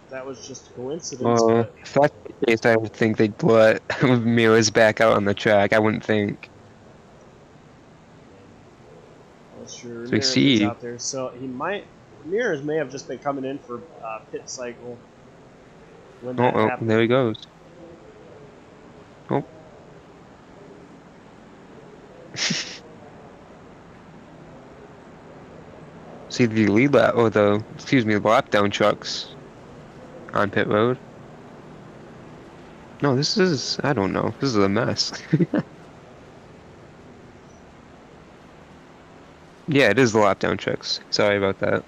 that was just a coincidence. But If that's the case, I would think they'd let Mila's back out on the track. I wouldn't think. that's true. So we Ramirez is see. out there, so Ramirez may have just been coming in for pit cycle when that Oh, happened. there he goes. Oh. See the lead lap, or the lap down trucks on pit road. No, this is, I don't know. This is a mess. Yeah, it is the lap down trucks. Sorry about that.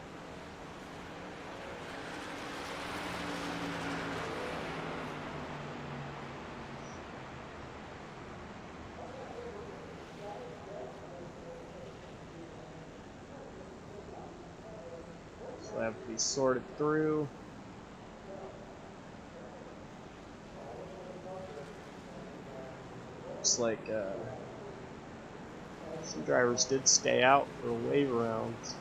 So they have to be sorted through. Looks like some drivers did stay out for wave rounds.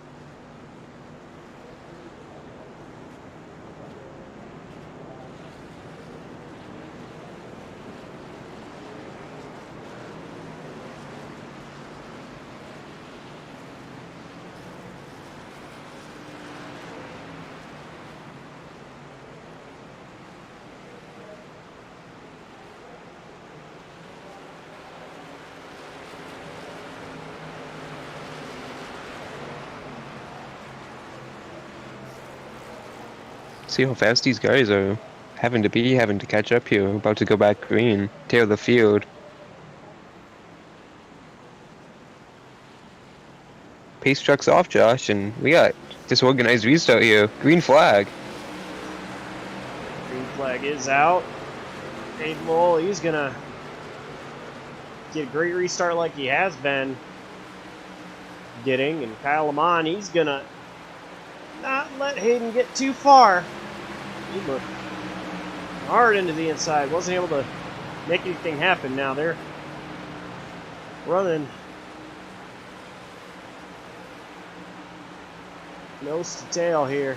See how fast these guys are having to catch up here. About to go back green. Tear the field. Pace truck's off, Josh, and we got disorganized restart here. Green flag. Green flag is out. Aiden Lowell, he's gonna get a great restart like he has been getting, and Kyle Lamont, he's gonna not let Hayden get too far. He looked hard into the inside, wasn't able to make anything happen. Now they're running nose to tail here.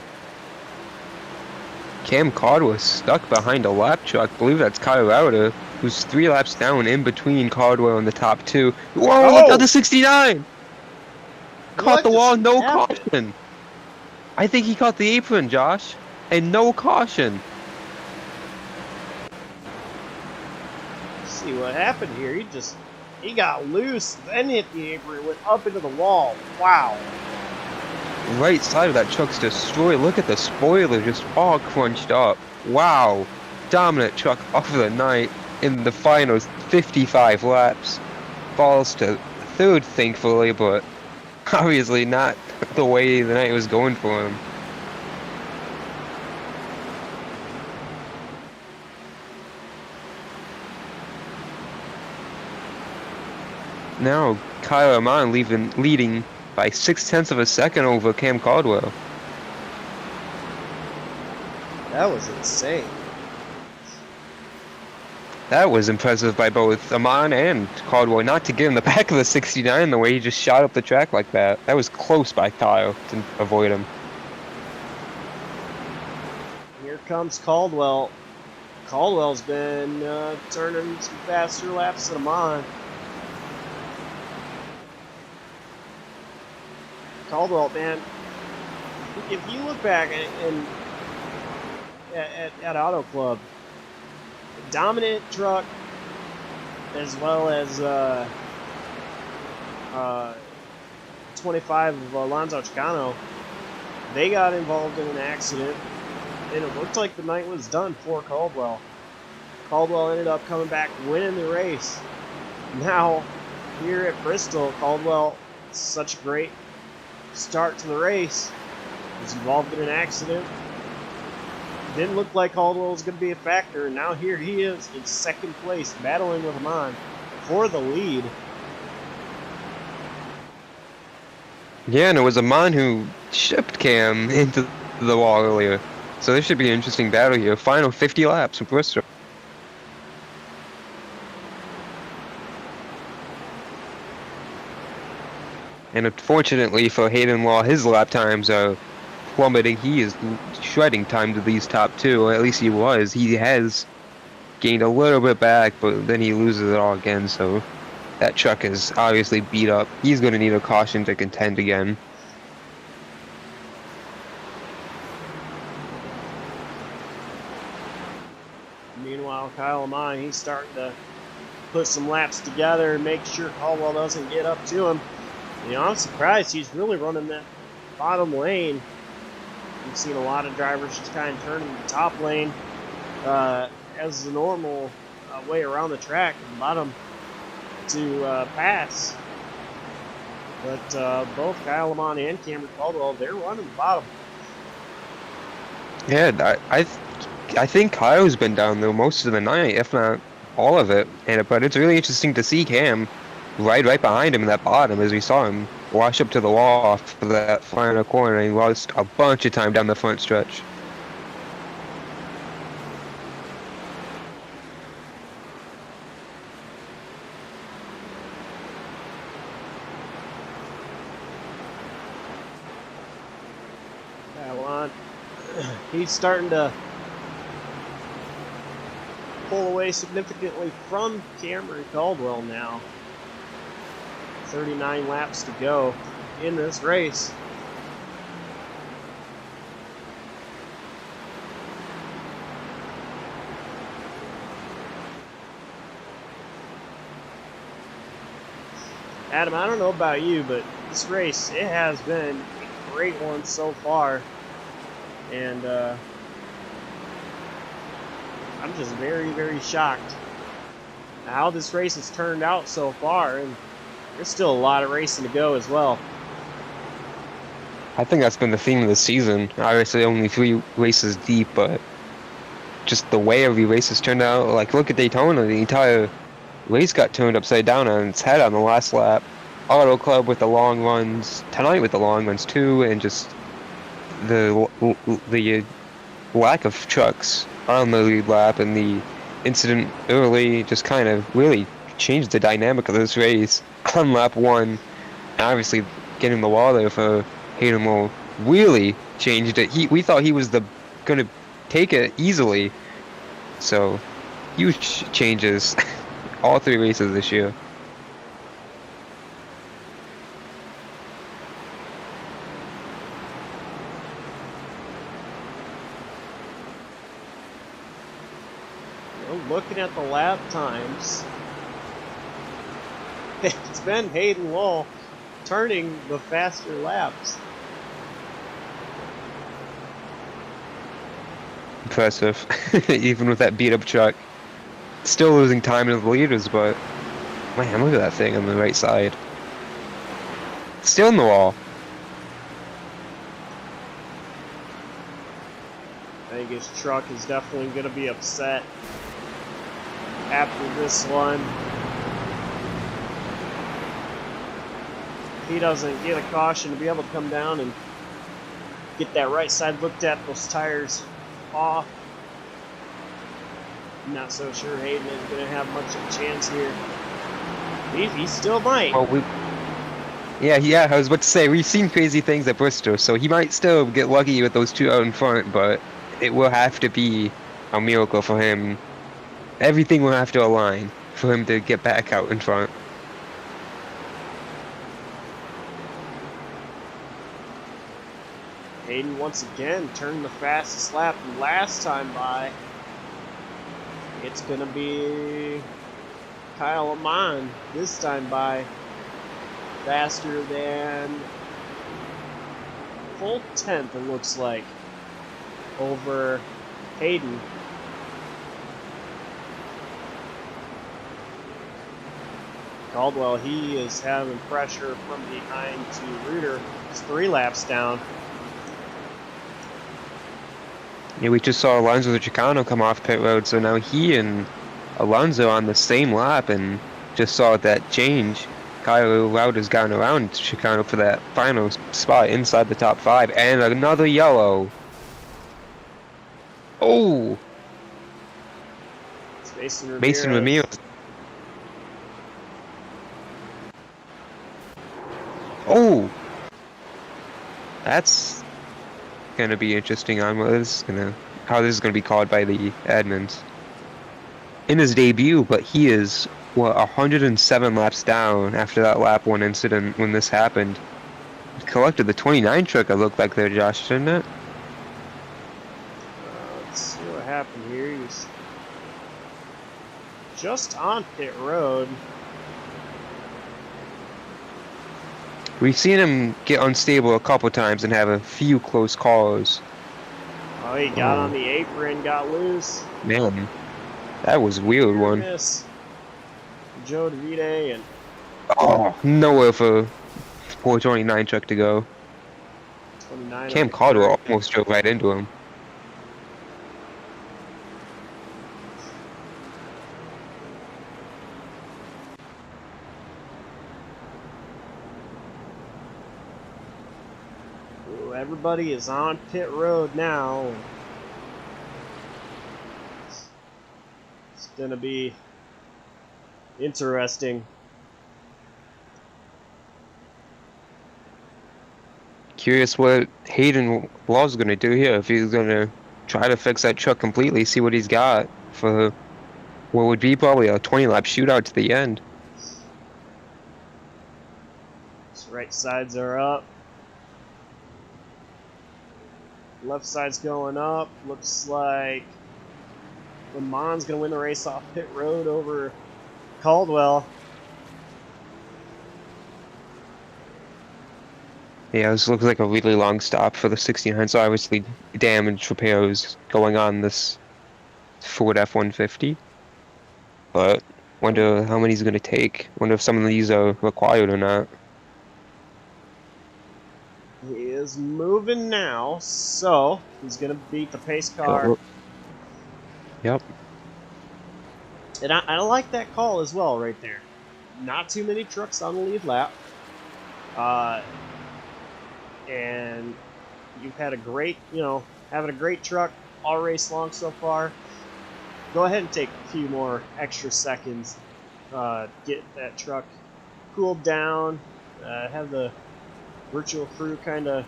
Cam Caldwell stuck behind a lap truck. I believe that's Kyle Lauder, who's 3 laps down in between Caldwell and the top 2. Whoa, look at the 69! Caught the wall, no caution. I think he caught the apron, Josh, and no caution. Let's see what happened here. He got loose, then hit the apron, went up into the wall. Wow. Right side of that truck's destroyed. Look at the spoiler just all crunched up. Wow. Dominant truck of the night in the finals, 55 laps. Falls to 3rd, thankfully, but obviously not the way the night was going for him. Now Kyle Lamont leading by 0.6 of a second over Cam Caldwell. That was insane. That was impressive by both Amon and Caldwell, not to get in the back of the 69 the way he just shot up the track like that. That was close by Kyle to avoid him. Here comes Caldwell. Caldwell's been turning some faster laps than Amon. Caldwell, man, if you look back at Auto Club, dominant truck as well as 25 of Alonso Chicano, they got involved in an accident, and it looked like the night was done for Caldwell. Caldwell ended up coming back, winning the race. Now, here at Bristol, Caldwell, such a great start to the race, was involved in an accident. Didn't look like Caldwell was going to be a factor, and now here he is in second place, battling with Lamont for the lead. Yeah, and it was Amon who shipped Cam into the wall earlier. So this should be an interesting battle here. Final 50 laps from Bristol. And unfortunately for Hayden Law, his lap times are plummeting. He is shredding time to these top two, or at least he was. He has gained a little bit back, but then he loses it all again, so that truck is obviously beat up. He's going to need a caution to contend again. Meanwhile, Kyle Lamont, he's starting to put some laps together and make sure Caldwell doesn't get up to him. You know, I'm surprised he's really running that bottom lane. We've seen a lot of drivers just kind of turning the top lane as the normal way around the track and bottom to pass. But both Kyle Lamont and Cameron Caldwell, they're running the bottom. Yeah, I think Kyle's been down there most of the night, if not all of it. But it's really interesting to see Cam right behind him in that bottom, as we saw him wash up to the wall for that final corner. He lost a bunch of time down the front stretch. Lamont, he's starting to pull away significantly from Cameron Caldwell now. 39 laps to go in this race. Adam, I don't know about you, but this race, it has been a great one so far. And I'm just very shocked at how this race has turned out so far. And there's still a lot of racing to go as well. I think that's been the theme of the season. Obviously only 3 races deep, but just the way every race has turned out. Like, look at Daytona. The entire race got turned upside down on its head on the last lap. Auto Club with the long runs, tonight with the long runs too, and just the lack of trucks on the lead lap and the incident early just kind of really changed the dynamic of this race on lap 1. Obviously, getting the wall there for Hayden Lowe really changed it. We thought he was gonna take it easily. So, huge changes all 3 races this year. Looking at the lap times, it's been Hayden Law turning the faster laps. Impressive, even with that beat up truck. Still losing time to the leaders, but man, look at that thing on the right side. Still in the wall. I think his truck is definitely going to be upset after this one. If he doesn't get a caution to be able to come down and get that right side looked at, those tires off, I'm not so sure Hayden is going to have much of a chance here. He still might. Well, yeah, I was about to say, we've seen crazy things at Bristol, so he might still get lucky with those 2 out in front, but it will have to be a miracle for him. Everything will have to align for him to get back out in front. Hayden once again turned the fastest lap last time by. It's going to be Kyle Lamont this time by. Faster than full 10th, it looks like, over Hayden. Caldwell, he is having pressure from behind to Reuter. He's 3 laps down. Yeah, we just saw Alonso Chicano come off pit road, so now he and Alonso on the same lap, and just saw that change. Kyle Lauder's gotten around Chicano for that final spot inside the top 5, and another yellow. Oh! It's Mason Ramirez. Mason Ramirez. Oh! That's gonna be interesting on how this is gonna be called by the admins. In his debut, but he is 107 laps down after that lap 1 incident when this happened. He collected the 29 truck, it looked like there, Josh, didn't it? Let's see what happened here. He's just on pit road. We've seen him get unstable a couple times and have a few close calls. Oh, he got on the apron, got loose. Man, that was a weird one. Miss. Joe DeVite and Nowhere for 429 truck to go. 29. Cam Caldwell almost drove right into him. Ooh, everybody is on pit road now. It's gonna be interesting. Curious what Hayden Law's gonna do here, if he's gonna try to fix that truck completely, see what he's got for what would be probably a 20-lap shootout to the end. His right sides are up. Left side's going up. Looks like Lamont's gonna win the race off pit road over Caldwell. Yeah, this looks like a really long stop for the 69, so obviously damage repairs going on this Ford F-150. But wonder how many he's going to take. Wonder if some of these are required or not. He is moving now, so he's gonna beat the pace car. Yep. And I like that call as well right there. Not too many trucks on the lead lap. And you've had a great, having a great truck all race long so far. Go ahead and take a few more extra seconds. Get that truck cooled down. Have the virtual crew kind of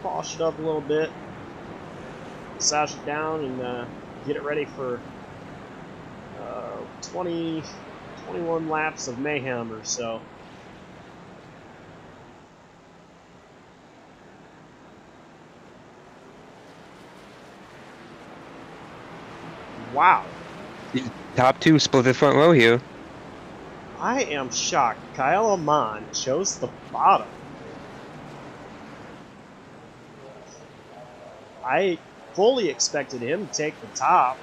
polish it up a little bit. Massage it down and get it ready for 21 laps of mayhem or so. Wow. Top 2 split the front row here. I am shocked. Kyle Lamont chose the bottom. I fully expected him to take the top.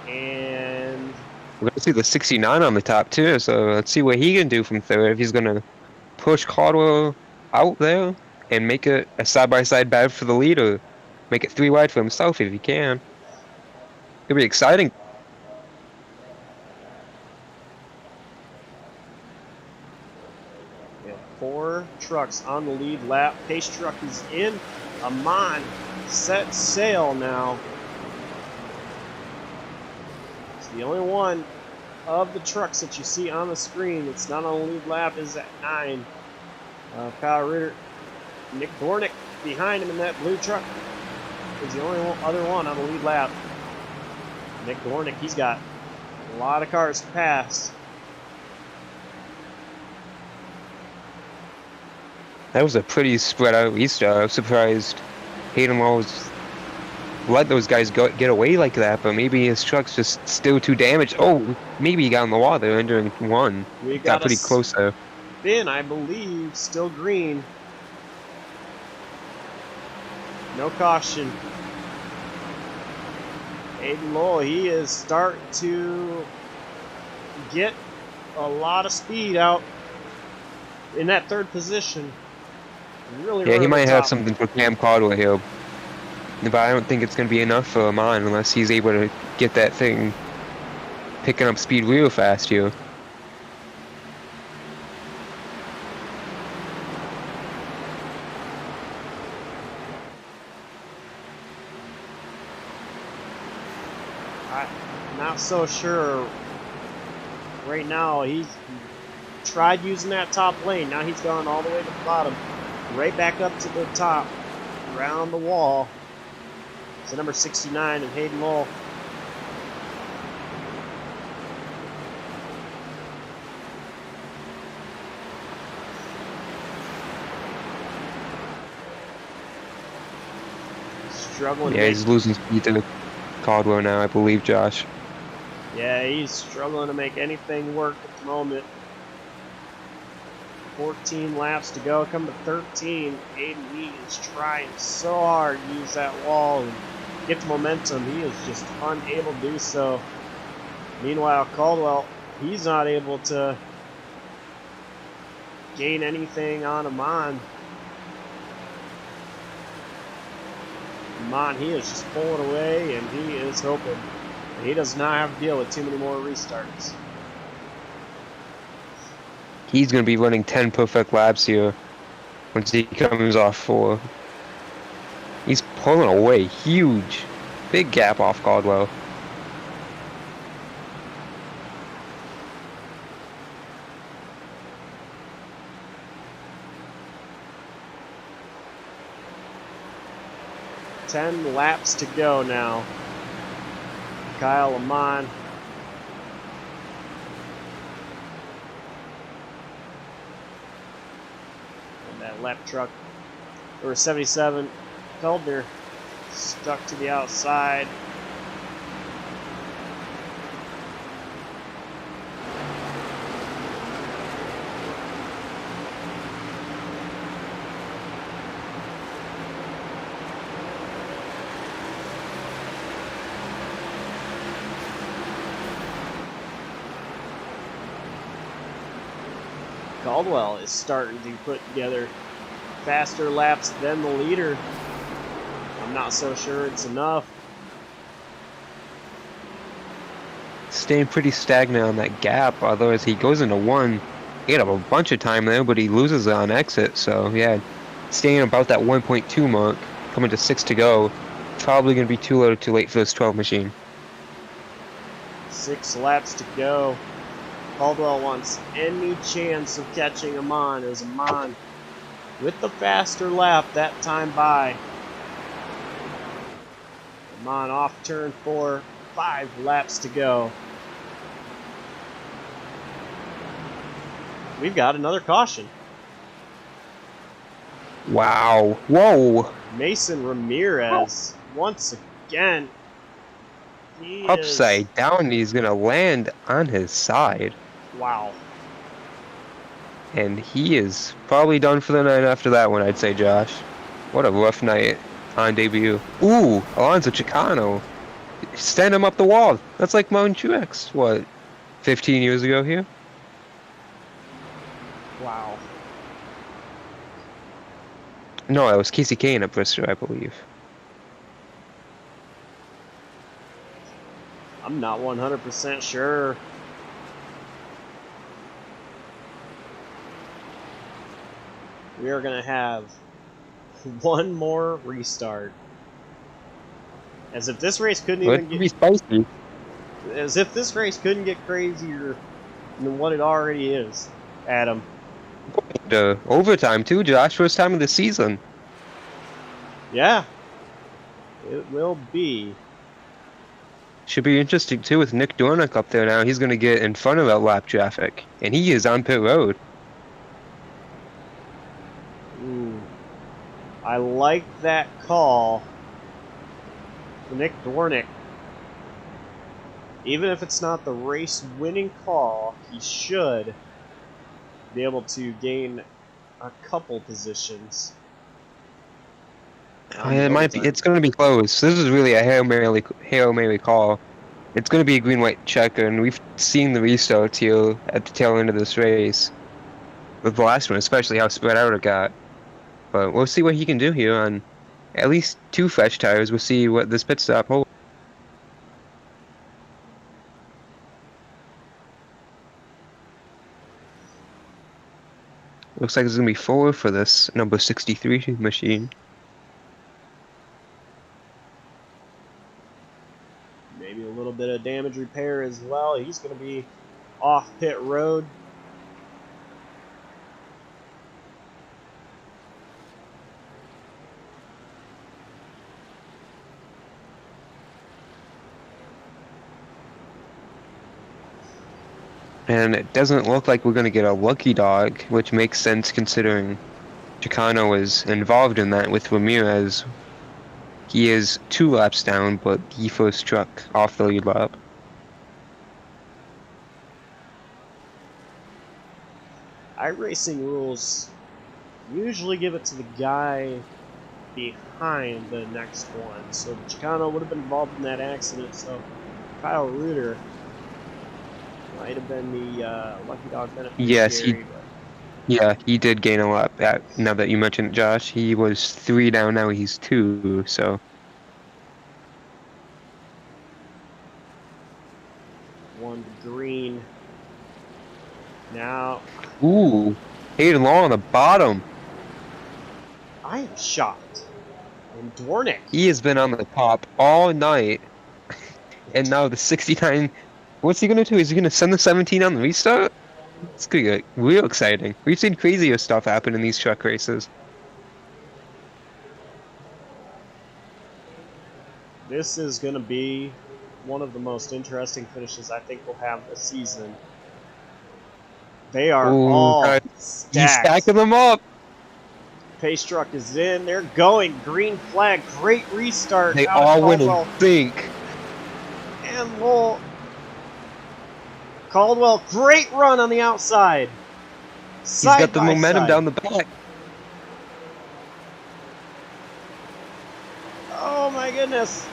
And We're going to see the 69 on the top too, so let's see what he can do from third. If he's going to push Caldwell out there and make it a side-by-side battle for the lead, or make it 3 wide for himself if he can. It'll be exciting. we have 4 trucks on the lead lap. Pace truck is in. Amon set sail now. It's the only one of the trucks that you see on the screen that's not on the lead lap is at 9. Kyle Ritter, Nick Dornick behind him in that blue truck is the only other one on the lead lap. Nick Dornick, he's got a lot of cars to pass. That was a pretty spread out restart. I was surprised Hayden Law was let those guys get away like that, but maybe his truck's just still too damaged. Oh, maybe he got in the water entering one. We Got got a pretty close though. spin, I believe, still green. No caution. Hayden Lowell, he is starting to get a lot of speed out in that third position. Really, Yeah, right he over might the have top. something for Cam Caldwell here, but I don't think it's going to be enough for Lamont unless he's able to get that thing picking up speed real fast here. I'm not so sure. Right now, he's tried using that top lane. Now he's gone all the way to the bottom, right back up to the top, around the wall. It's the number 69 and Hayden Lowell. Struggling. Yeah, he's losing speed to Caldwell now, I believe, Josh. Yeah, he's struggling to make anything work at the moment. 14 laps to go, come to 13. Hayden, he is trying so hard to use that wall and get the momentum. He is just unable to do so. Meanwhile, Caldwell, he's not able to gain anything on Amon. Amon, he is just pulling away, and he is hoping. He does not have to deal with too many more restarts. He's going to be running 10 perfect laps here once he comes off 4. He's pulling away. Huge. Big gap off Caldwell. Ten laps to go now. Kyle Lamont. And that lap truck, or 77, Feldner stuck to the outside. Caldwell is starting to put together faster laps than the leader. I'm not so sure it's enough. Staying pretty stagnant on that gap, although as he goes into 1, he had a bunch of time there, but he loses it on exit. So yeah, staying about that 1.2 mark, coming to 6 to go. Probably going to be too little too late for this 12 machine. 6 laps to go. Caldwell wants any chance of catching Amon as Amon with the faster lap that time by. Amon off turn 4, 5 laps to go. We've got another caution. Wow. Whoa. Mason Ramirez, once again. Upside down, he's going to land on his side. Wow. And he is probably done for the night after that one, I'd say, Josh. What a rough night on debut. Ooh, Alonso Chicano. Stand him up the wall. That's like Mountain Truex, what, 15 years ago here? Wow. No, it was Casey Kane at Bristol, I believe. I'm not 100% sure. We are going to have one more restart. As if this race couldn't even Be spicy. As if this race couldn't get crazier than what it already is, Adam. Overtime too, Josh. First time of the season. Yeah. It will be. Should be interesting too with Nick Dornock up there now. He's going to get in front of that lap traffic. And he is on pit road. I like that call for Nick Dornick. Even if it's not the race-winning call, he should be able to gain a couple positions. It might be. It's going to be close. This is really a Hail Mary call. It's going to be a green-white checker, and we've seen the restarts here at the tail end of this race. With the last one, especially how spread out it got. But we'll see what he can do here on at least 2 fresh tires. We'll see what this pit stop holds. Looks like it's going to be 4 for this number 63 machine. Maybe a little bit of damage repair as well. He's going to be off pit road. And it doesn't look like we're going to get a lucky dog, which makes sense considering Chicano was involved in that with Ramirez. He is 2 laps down, but he first struck off the lead lap. iRacing rules usually give it to the guy behind the next one. So Chicano would have been involved in that accident, so Kyle Reuter might have been the lucky dog beneficiary. Yes, he did gain a lap. Now that you mentioned it, Josh, he was 3 down, now he's 2, so. One to green. Now. Ooh, Hayden Law on the bottom. I am shocked. And Dornick. He has been on the top all night. And now the 69. What's he going to do? Is he going to send the 17 on the restart? It's going to get real exciting. We've seen crazier stuff happen in these truck races. This is going to be one of the most interesting finishes I think we'll have this season. They are all stacked. He's stacking them up. Pace truck is in. They're going. Green flag. Great restart. They all win in sync. And Lowell. Caldwell, great run on the outside. He's got the momentum down the back. Oh my goodness.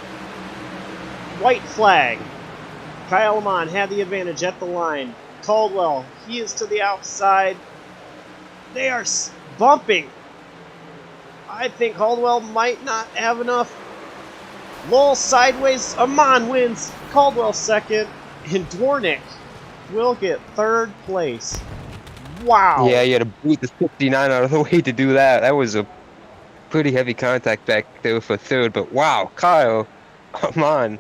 White flag. Kyle Lamont had the advantage at the line. Caldwell, he is to the outside. They are bumping. I think Caldwell might not have enough. Lowell sideways. Amon wins. Caldwell second. And Dornick will get 3rd place. Wow. Yeah, you had to boot the 59 out of the way to do that. That was a pretty heavy contact back there for 3rd, but wow, Kyle, come on.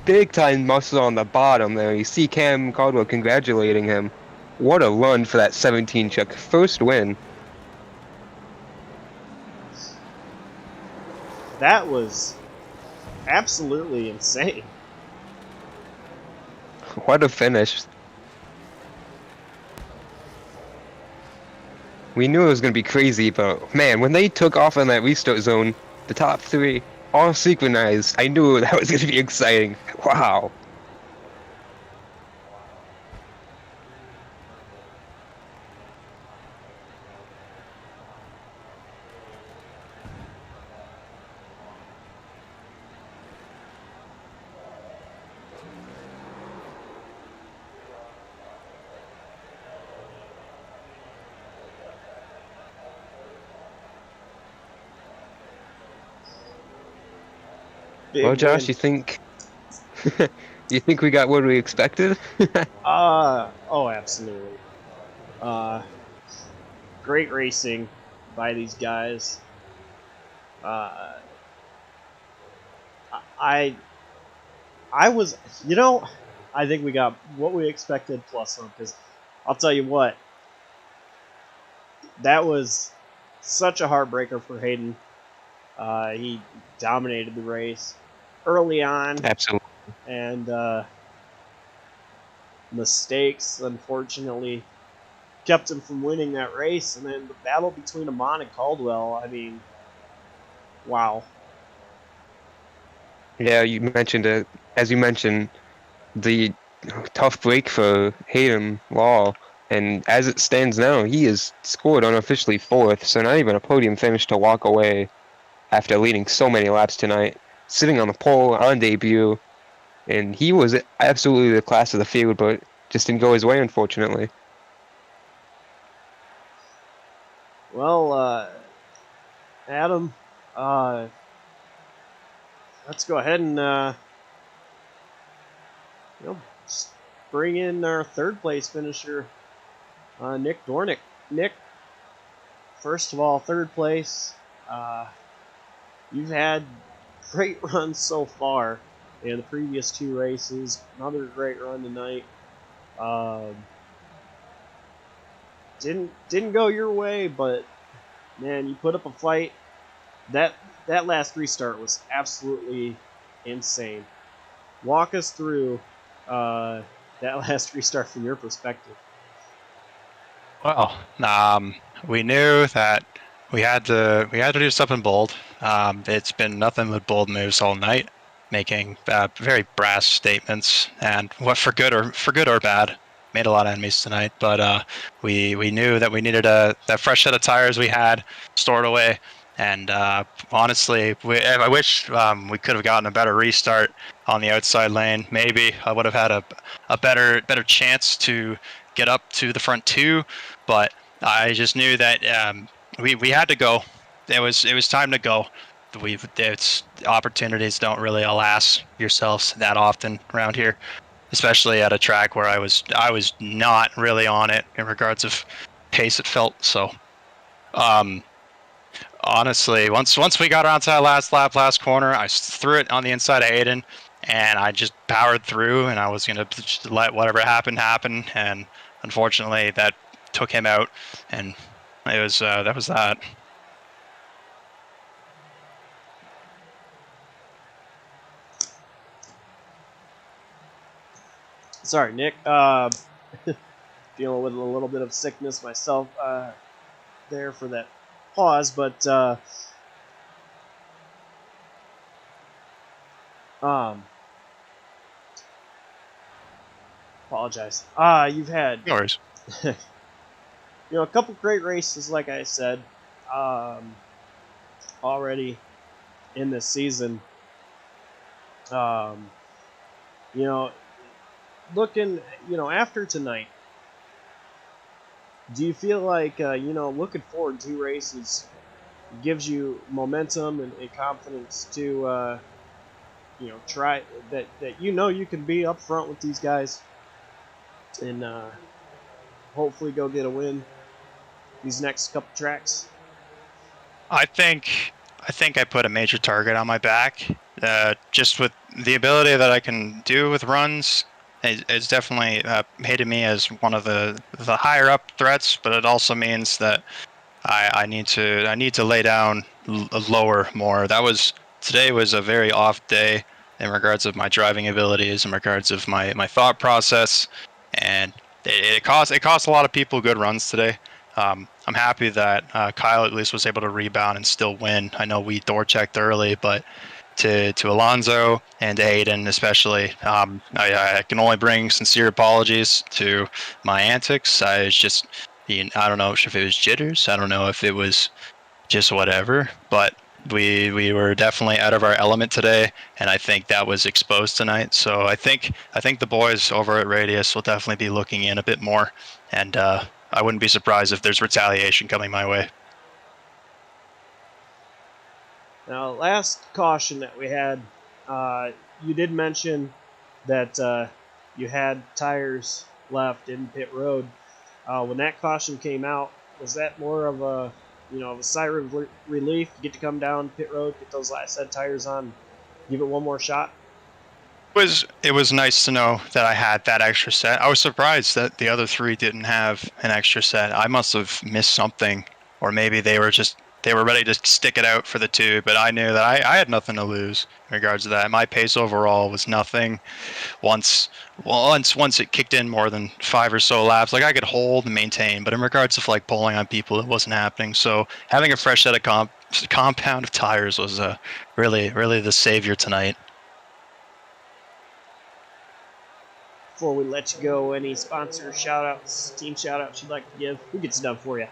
Big time muscle on the bottom there. You see Cam Caldwell congratulating him. What a run for that 17 truck. First win. That was absolutely insane. What a finish. We knew it was going to be crazy, but man, when they took off on that restart zone, the top 3, all synchronized, I knew that was going to be exciting. Wow. Well, Josh, you think we got what we expected? Oh, absolutely. Great racing by these guys. I was, I think we got what we expected plus some, because I'll tell you what, that was such a heartbreaker for Hayden. He dominated the race early on. Absolutely. And mistakes, unfortunately, kept him from winning that race. And then the battle between Lamont and Caldwell, I mean, wow. Yeah, you mentioned it. As you mentioned, the tough break for Hayden Law, and as it stands now, he is scored unofficially fourth, so not even a podium finish to walk away after leading so many laps tonight, sitting on the pole on debut, and he was absolutely the class of the field, but just didn't go his way, unfortunately. Well, Adam, let's go ahead and bring in our third place finisher, Nick Dornick. Nick, first of all, third place. You've had great runs so far in the previous two races. Another great run tonight. Didn't go your way, but man, you put up a fight. That last restart was absolutely insane. Walk us through that last restart from your perspective. Well, we knew that we had to do something bold. It's been nothing but bold moves all night, making very brass statements, and what for good or bad, made a lot of enemies tonight. But we knew that we needed that fresh set of tires we had stored away. And honestly, I wish we could have gotten a better restart on the outside lane. Maybe I would have had a better chance to get up to the front two, but I just knew that we had to go. It was time to go. It's opportunities don't really alas yourselves that often around here, especially at a track where I was not really on it in regards of pace. It felt so. Honestly, once we got around to that last lap, last corner, I threw it on the inside of Aiden, and I just powered through, and I was gonna just let whatever happened happen, and unfortunately that took him out, and it was that was that. Sorry, Nick. Dealing with a little bit of sickness myself there for that pause, but apologize. You've had No worries. a couple great races, like I said, already in this season. Looking, after tonight, do you feel like, looking forward to races gives you momentum and confidence to, try that you can be up front with these guys and hopefully go get a win these next couple tracks? I think I put a major target on my back. Just with the ability that I can do with runs, it's definitely hated me as one of the higher up threats. But it also means that I need to lay down lower more. Today was a very off day in regards of my driving abilities, in regards of my thought process, and it cost a lot of people good runs today. I'm happy that Kyle at least was able to rebound and still win. I know we door checked early, but to Alonso and to Hayden especially, I can only bring sincere apologies to my antics. I don't know if it was jitters. I don't know if it was just whatever, but we were definitely out of our element today, and I think that was exposed tonight. So I think the boys over at Radius will definitely be looking in a bit more, and I wouldn't be surprised if there's retaliation coming my way. Now, last caution that we had, you did mention that you had tires left in pit road. When that caution came out, was that more of a sigh of relief to get to come down pit road, get those last set tires on, give it one more shot? It was nice to know that I had that extra set. I was surprised that the other three didn't have an extra set. I must have missed something, or maybe they they were ready to stick it out for the 2, but I knew that I had nothing to lose in regards to that. My pace overall was nothing. Once it kicked in more than 5 or so laps, like I could hold and maintain, but in regards to like pulling on people, it wasn't happening. So having a fresh set of compound of tires was really the savior tonight. Before we let you go, any sponsor shout-outs, team shout-outs you'd like to give? Who gets it done for you?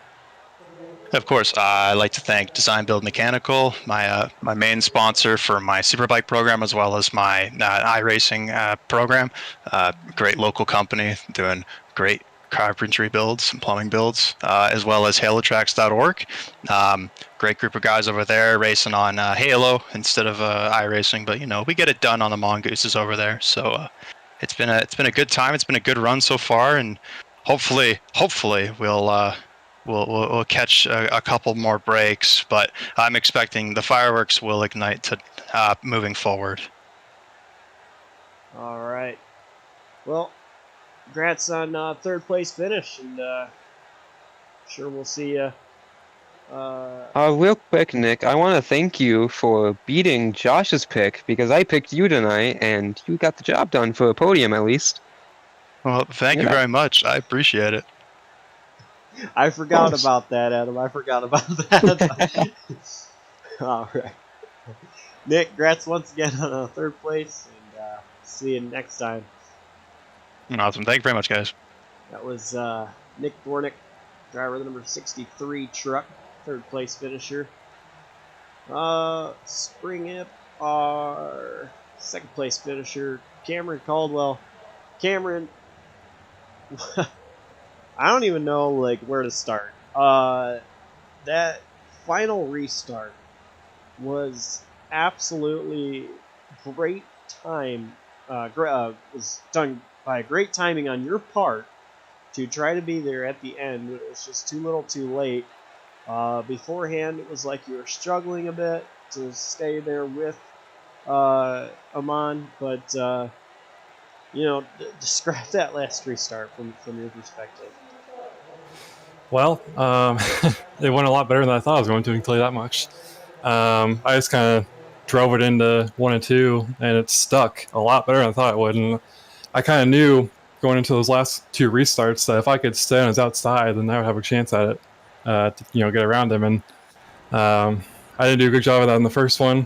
Of course, I'd like to thank Design Build Mechanical, my main sponsor for my Superbike program, as well as my iRacing program. Great local company doing great carpentry builds and plumbing builds, as well as halotracks.org. Great group of guys over there racing on Halo instead of iRacing, but we get it done on the Mongooses over there. So it's been a good time. It's been a good run so far, and hopefully we'll catch a couple more breaks. But I'm expecting the fireworks will ignite to moving forward. All right. Well, congrats on third place finish, and sure we'll see you. Real quick, Nick, I want to thank you for beating Josh's pick because I picked you tonight and you got the job done for a podium at least. Well, thank you very much. I appreciate it. I forgot about that, Adam. I forgot about that. All right. Nick, congrats once again on third place, and see you next time. Awesome. Thank you very much, guys. That was Nick Dornick, driver of the number 63 truck, third place finisher. Spring up our second place finisher, Cameron Caldwell. Cameron, I don't even know where to start. That final restart was absolutely great time. Was done by great timing on your part to try to be there at the end. It was just too little too late. Beforehand, it was like you were struggling a bit to stay there with Amon, but describe that last restart from your perspective. Well, it went a lot better than I thought it was going to, I can tell you that much. I just kind of drove it into 1 and 2, and it stuck a lot better than I thought it would. And I kind of knew going into those last 2 restarts that if I could stay on his outside, then I would have a chance at it, to get around him. And I didn't do a good job of that in the first one.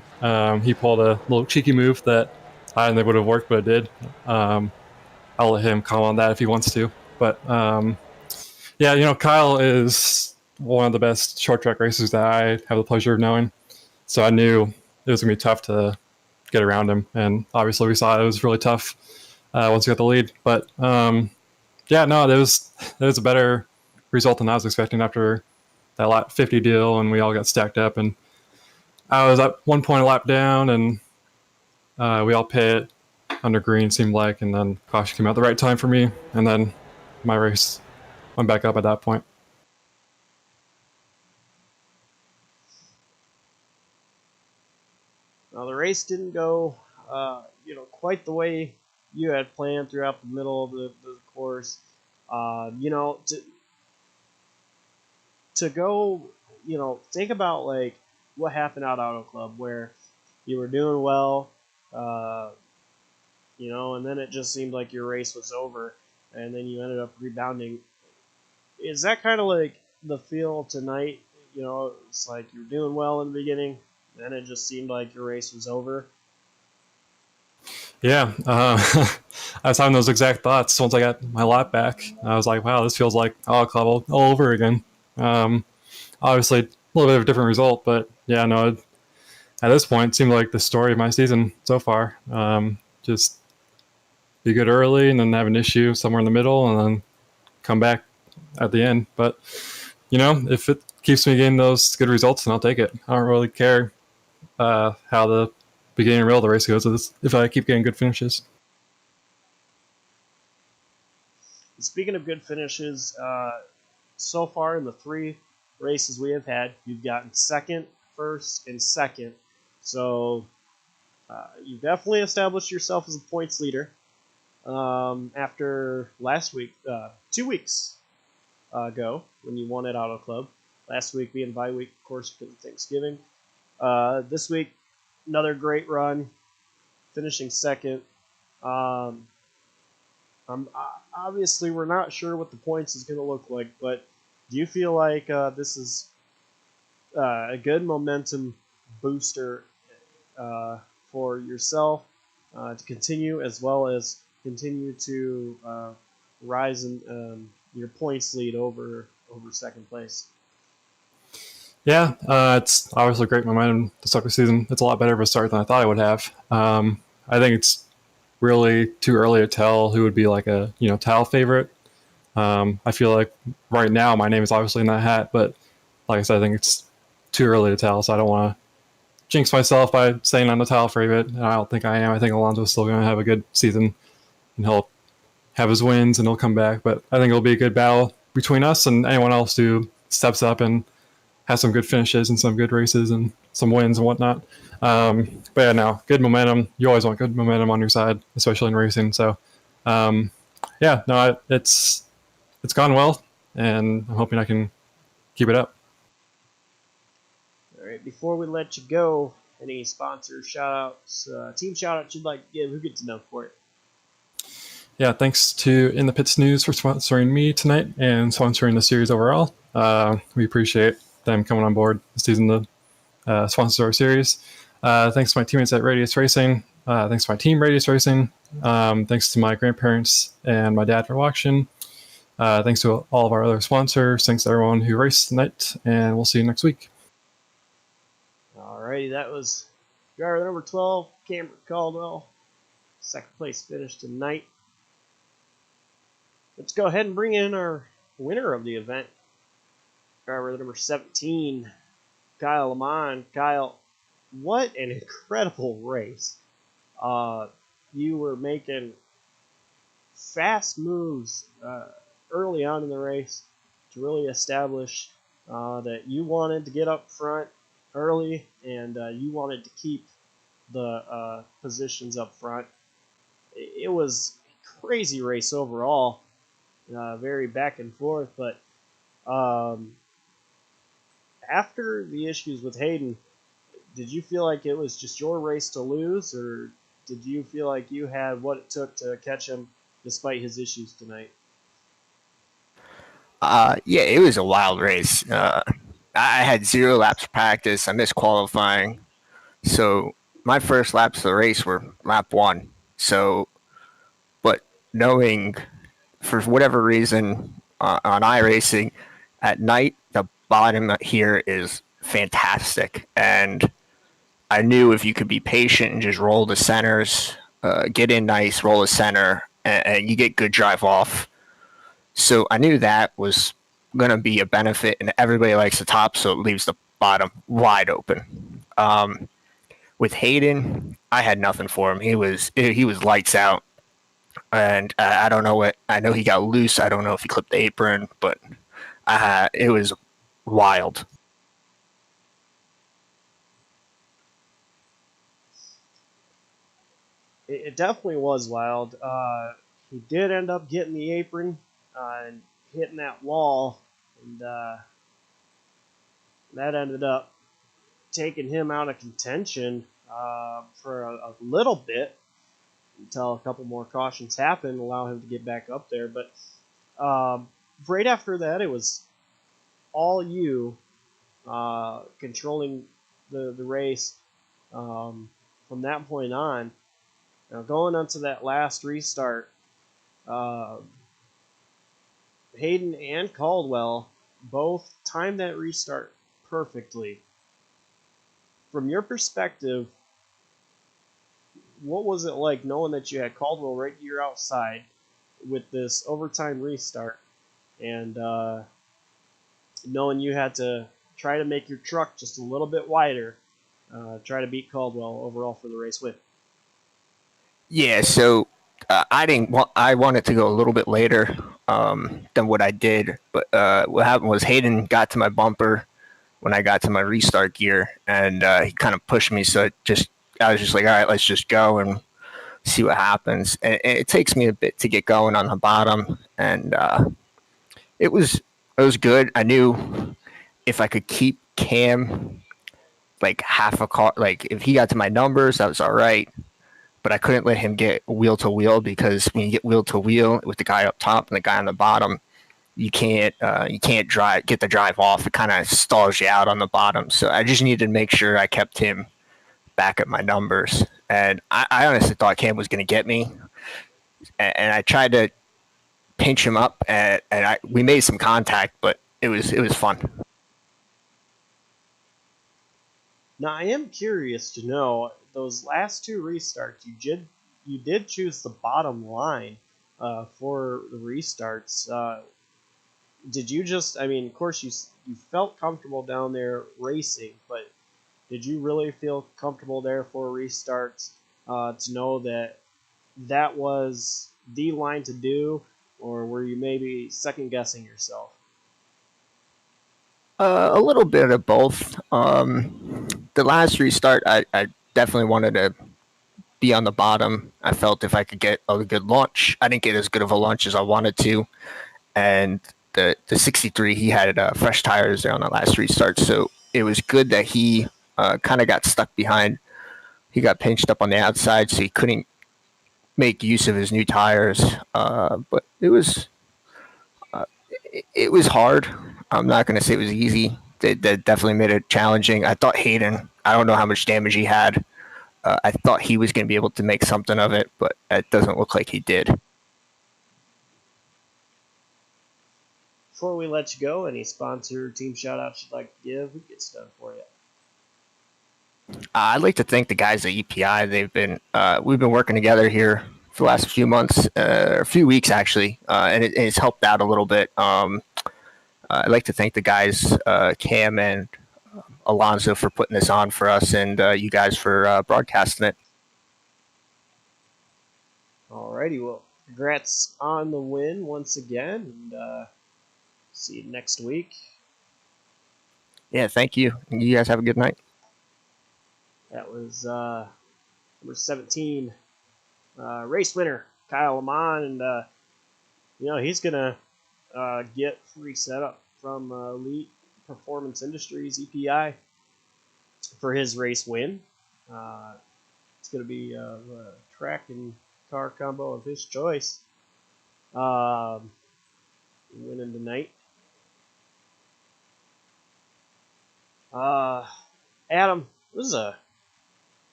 He pulled a little cheeky move that I didn't think would have worked, but it did. I'll let him comment on that if he wants to. But yeah, Kyle is one of the best short track racers that I have the pleasure of knowing. So I knew it was going to be tough to get around him. And obviously we saw it was really tough once we got the lead. But yeah, no, there was a better result than I was expecting after that lap 50 deal, and we all got stacked up. And I was at one point a lap down, and we all pit under green, seemed like, and then caution came out the right time for me. And then my race went back up at that point. Now the race didn't go, quite the way you had planned throughout the middle of the course. To go, think about what happened out Auto Club where you were doing well, and then it just seemed like your race was over, and then you ended up rebounding. Is that kind of like the feel tonight? It's like you're doing well in the beginning, then it just seemed like your race was over. Yeah, I was having those exact thoughts once I got my lap back. I was like, wow, this feels like Auto Club all over again. Obviously, a little bit of a different result, but yeah, no, at this point, it seemed like the story of my season so far. Just be good early and then have an issue somewhere in the middle and then come back at the end. But, if it keeps me getting those good results, then I'll take it. I don't really care how the beginning and middle of the race goes if I keep getting good finishes. Speaking of good finishes, so far in the 3 races we have had, you've gotten second, first, and second. So you've definitely established yourself as a points leader. After last week, 2 weeks ago, when you won at Auto Club, Last week being bye week, of course, because of Thanksgiving. This week, another great run, finishing second. Obviously, we're not sure what the points is going to look like, but do you feel like this is a good momentum booster for yourself to continue, as well as continue to rise in your points lead over second place? Yeah, it's obviously great momentum to start the season. It's a lot better of a start than I thought it would have. I think it's really too early to tell who would be like a title favorite. I feel like right now my name is obviously in that hat, but like I said, I think it's too early to tell, so I don't want to jinx myself by saying I'm the title favorite. And I don't think I am. I think Alonso's still going to have a good season, and he'll have his wins and he'll come back. But I think it'll be a good battle between us and anyone else who steps up and has some good finishes and some good races and some wins and whatnot. But yeah, no, good momentum. You always want good momentum on your side, especially in racing. So, yeah, no, it's gone well, and I'm hoping I can keep it up. All right, before we let you go, any sponsor shout-outs, team shout-outs you'd like to give? Who gets enough for it? Yeah, thanks to In the Pits News for sponsoring me tonight and sponsoring the series overall. We appreciate them coming on board this season to sponsor our series. Thanks to my teammates at Radius Racing. Thanks to my team, Radius Racing. Thanks to my grandparents and my dad for watching. Thanks to all of our other sponsors. Thanks to everyone who raced tonight, and we'll see you next week. Alrighty, that was driver number 12, Cameron Caldwell. Second place finish tonight. Let's go ahead and bring in our winner of the event. Driver number 17, Kyle Lamont. Kyle, what an incredible race. You were making fast moves early on in the race to really establish that you wanted to get up front early and you wanted to keep the positions up front. It was a crazy race overall, very back and forth, but after the issues with Hayden, did you feel like it was just your race to lose, or did you feel like you had what it took to catch him despite his issues tonight? Yeah, it was a wild race. I had 0 laps practice. I missed qualifying. So my first laps of the race were lap 1. So, but knowing for whatever reason on iRacing at night, the bottom here is fantastic. And I knew if you could be patient and just roll the centers, get in nice, roll the center, and you get good drive off. So I knew that was going to be a benefit, and everybody likes the top, so it leaves the bottom wide open. With Hayden, I had nothing for him. He was lights out, and I don't know what. I know he got loose. I don't know if he clipped the apron, but it was wild. It definitely was wild. He did end up getting the apron and hitting that wall, and that ended up taking him out of contention for a little bit until a couple more cautions happened, allow him to get back up there. But right after that, it was all you controlling the race from that point on. Now, going onto that last restart, Hayden and Caldwell both timed that restart perfectly. From your perspective, what was it like knowing that you had Caldwell right to your outside with this overtime restart and knowing you had to try to make your truck just a little bit wider, try to beat Caldwell overall for the race win? Yeah, so I wanted to go a little bit later than what I did, but what happened was Hayden got to my bumper when I got to my restart gear, and he kind of pushed me. So I was just like, all right, let's just go and see what happens. And it takes me a bit to get going on the bottom, and it was good. I knew if I could keep Cam like half a car, like if he got to my numbers, that was all right. But I couldn't let him get wheel to wheel, because when you get wheel to wheel with the guy up top and the guy on the bottom, you can't get the drive off. It kind of stalls you out on the bottom. So I just needed to make sure I kept him back at my numbers. And I honestly thought Cam was going to get me, and I tried to pinch him up, and we made some contact, but it was fun. Now I am curious to know, those last two restarts, you did choose the bottom line for the restarts. Did you just? I mean, of course you felt comfortable down there racing, but did you really feel comfortable there for restarts to know that that was the line to do, or were you maybe second guessing yourself? A little bit of both. The last restart, I definitely wanted to be on the bottom. I felt if I could get a good launch, I didn't get as good of a launch as I wanted to, and the 63, he had fresh tires there on the last restart, so it was good that he kind of got stuck behind. He got pinched up on the outside, so he couldn't make use of his new tires. But it was hard. I'm not going to say it was easy. That definitely made it challenging. I thought Hayden, I don't know how much damage he had. I thought he was going to be able to make something of it, but it doesn't look like he did. Before we let you go, any sponsor team shout outs you'd like to give? Who gets done for you? I'd like to thank the guys at EPI. We've been working together here for the last few months, or a few weeks actually, and it's helped out a little bit. I'd like to thank the guys, Cam and Alonso, for putting this on for us, and you guys for broadcasting it. Alrighty, well, congrats on the win once again, and see you next week. Yeah, thank you. You guys have a good night. That was number 17 race winner, Kyle Lamont, and he's gonna get free setup from Elite Performance Industries (EPI) for his race win. It's gonna be a track and car combo of his choice. Winning tonight. Adam, this is a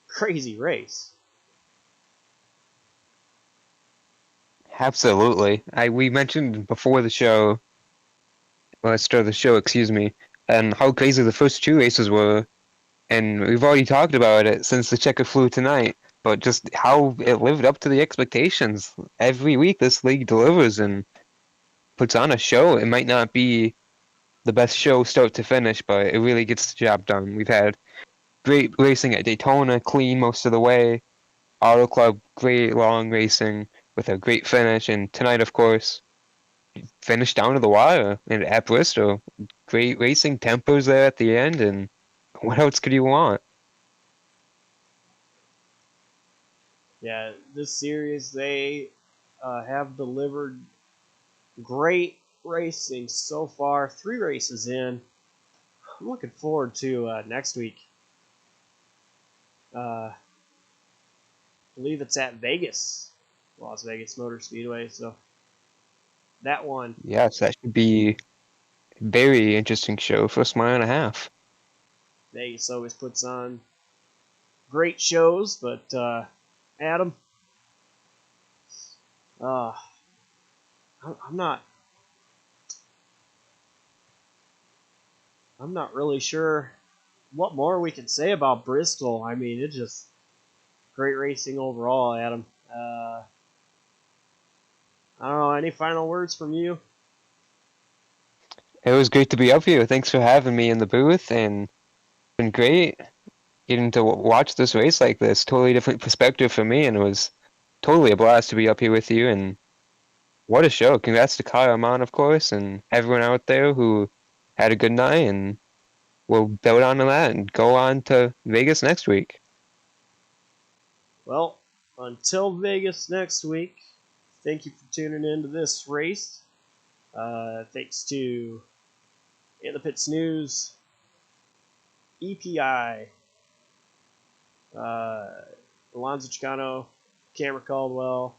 crazy race. Absolutely. We mentioned before the show, start the show, excuse me, and how crazy the first two races were, and we've already talked about it since the checker flew tonight, but just how it lived up to the expectations. Every week this league delivers and puts on a show. It might not be the best show start to finish, but it really gets the job done. We've had great racing at Daytona, clean most of the way. Auto Club, great long racing with a great finish, and tonight, of course, finished down to the wire. And at Bristol, great racing, tempos there at the end, and what else could you want? Yeah, this series, they have delivered great racing so far. 3 races in. I'm looking forward to next week. I believe it's at Vegas, Las Vegas Motor Speedway. So that one. Yes, that should be a very interesting show. First mile and a half. Vegas always puts on great shows, but Adam, I'm not really sure what more we can say about Bristol. I mean, it's just great racing overall, Adam. I don't know. Any final words from you? It was great to be up here. Thanks for having me in the booth, and it's been great getting to watch this race like this. Totally different perspective for me, and it was totally a blast to be up here with you. And what a show! Congrats to Kyle Lamont, of course, and everyone out there who had a good night. And we'll build on to that and go on to Vegas next week. Well, until Vegas next week, thank you for tuning in to this race. Thanks to In the pits news, EPI, Alonso Chicano, Cameron Caldwell,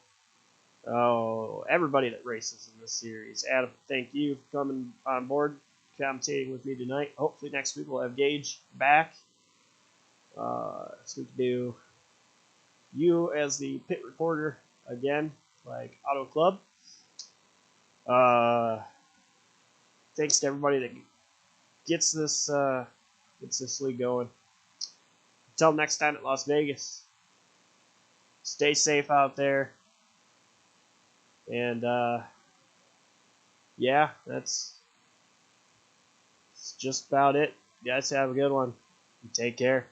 everybody that races in this series. Adam, thank you for coming on board, commentating with me tonight. Hopefully next week we'll have Gage back. So we can do you as the pit reporter again, like Auto Club. Thanks to everybody that gets this league going. Until next time at Las Vegas, stay safe out there. And yeah, that's just about it. You guys have a good one. Take care.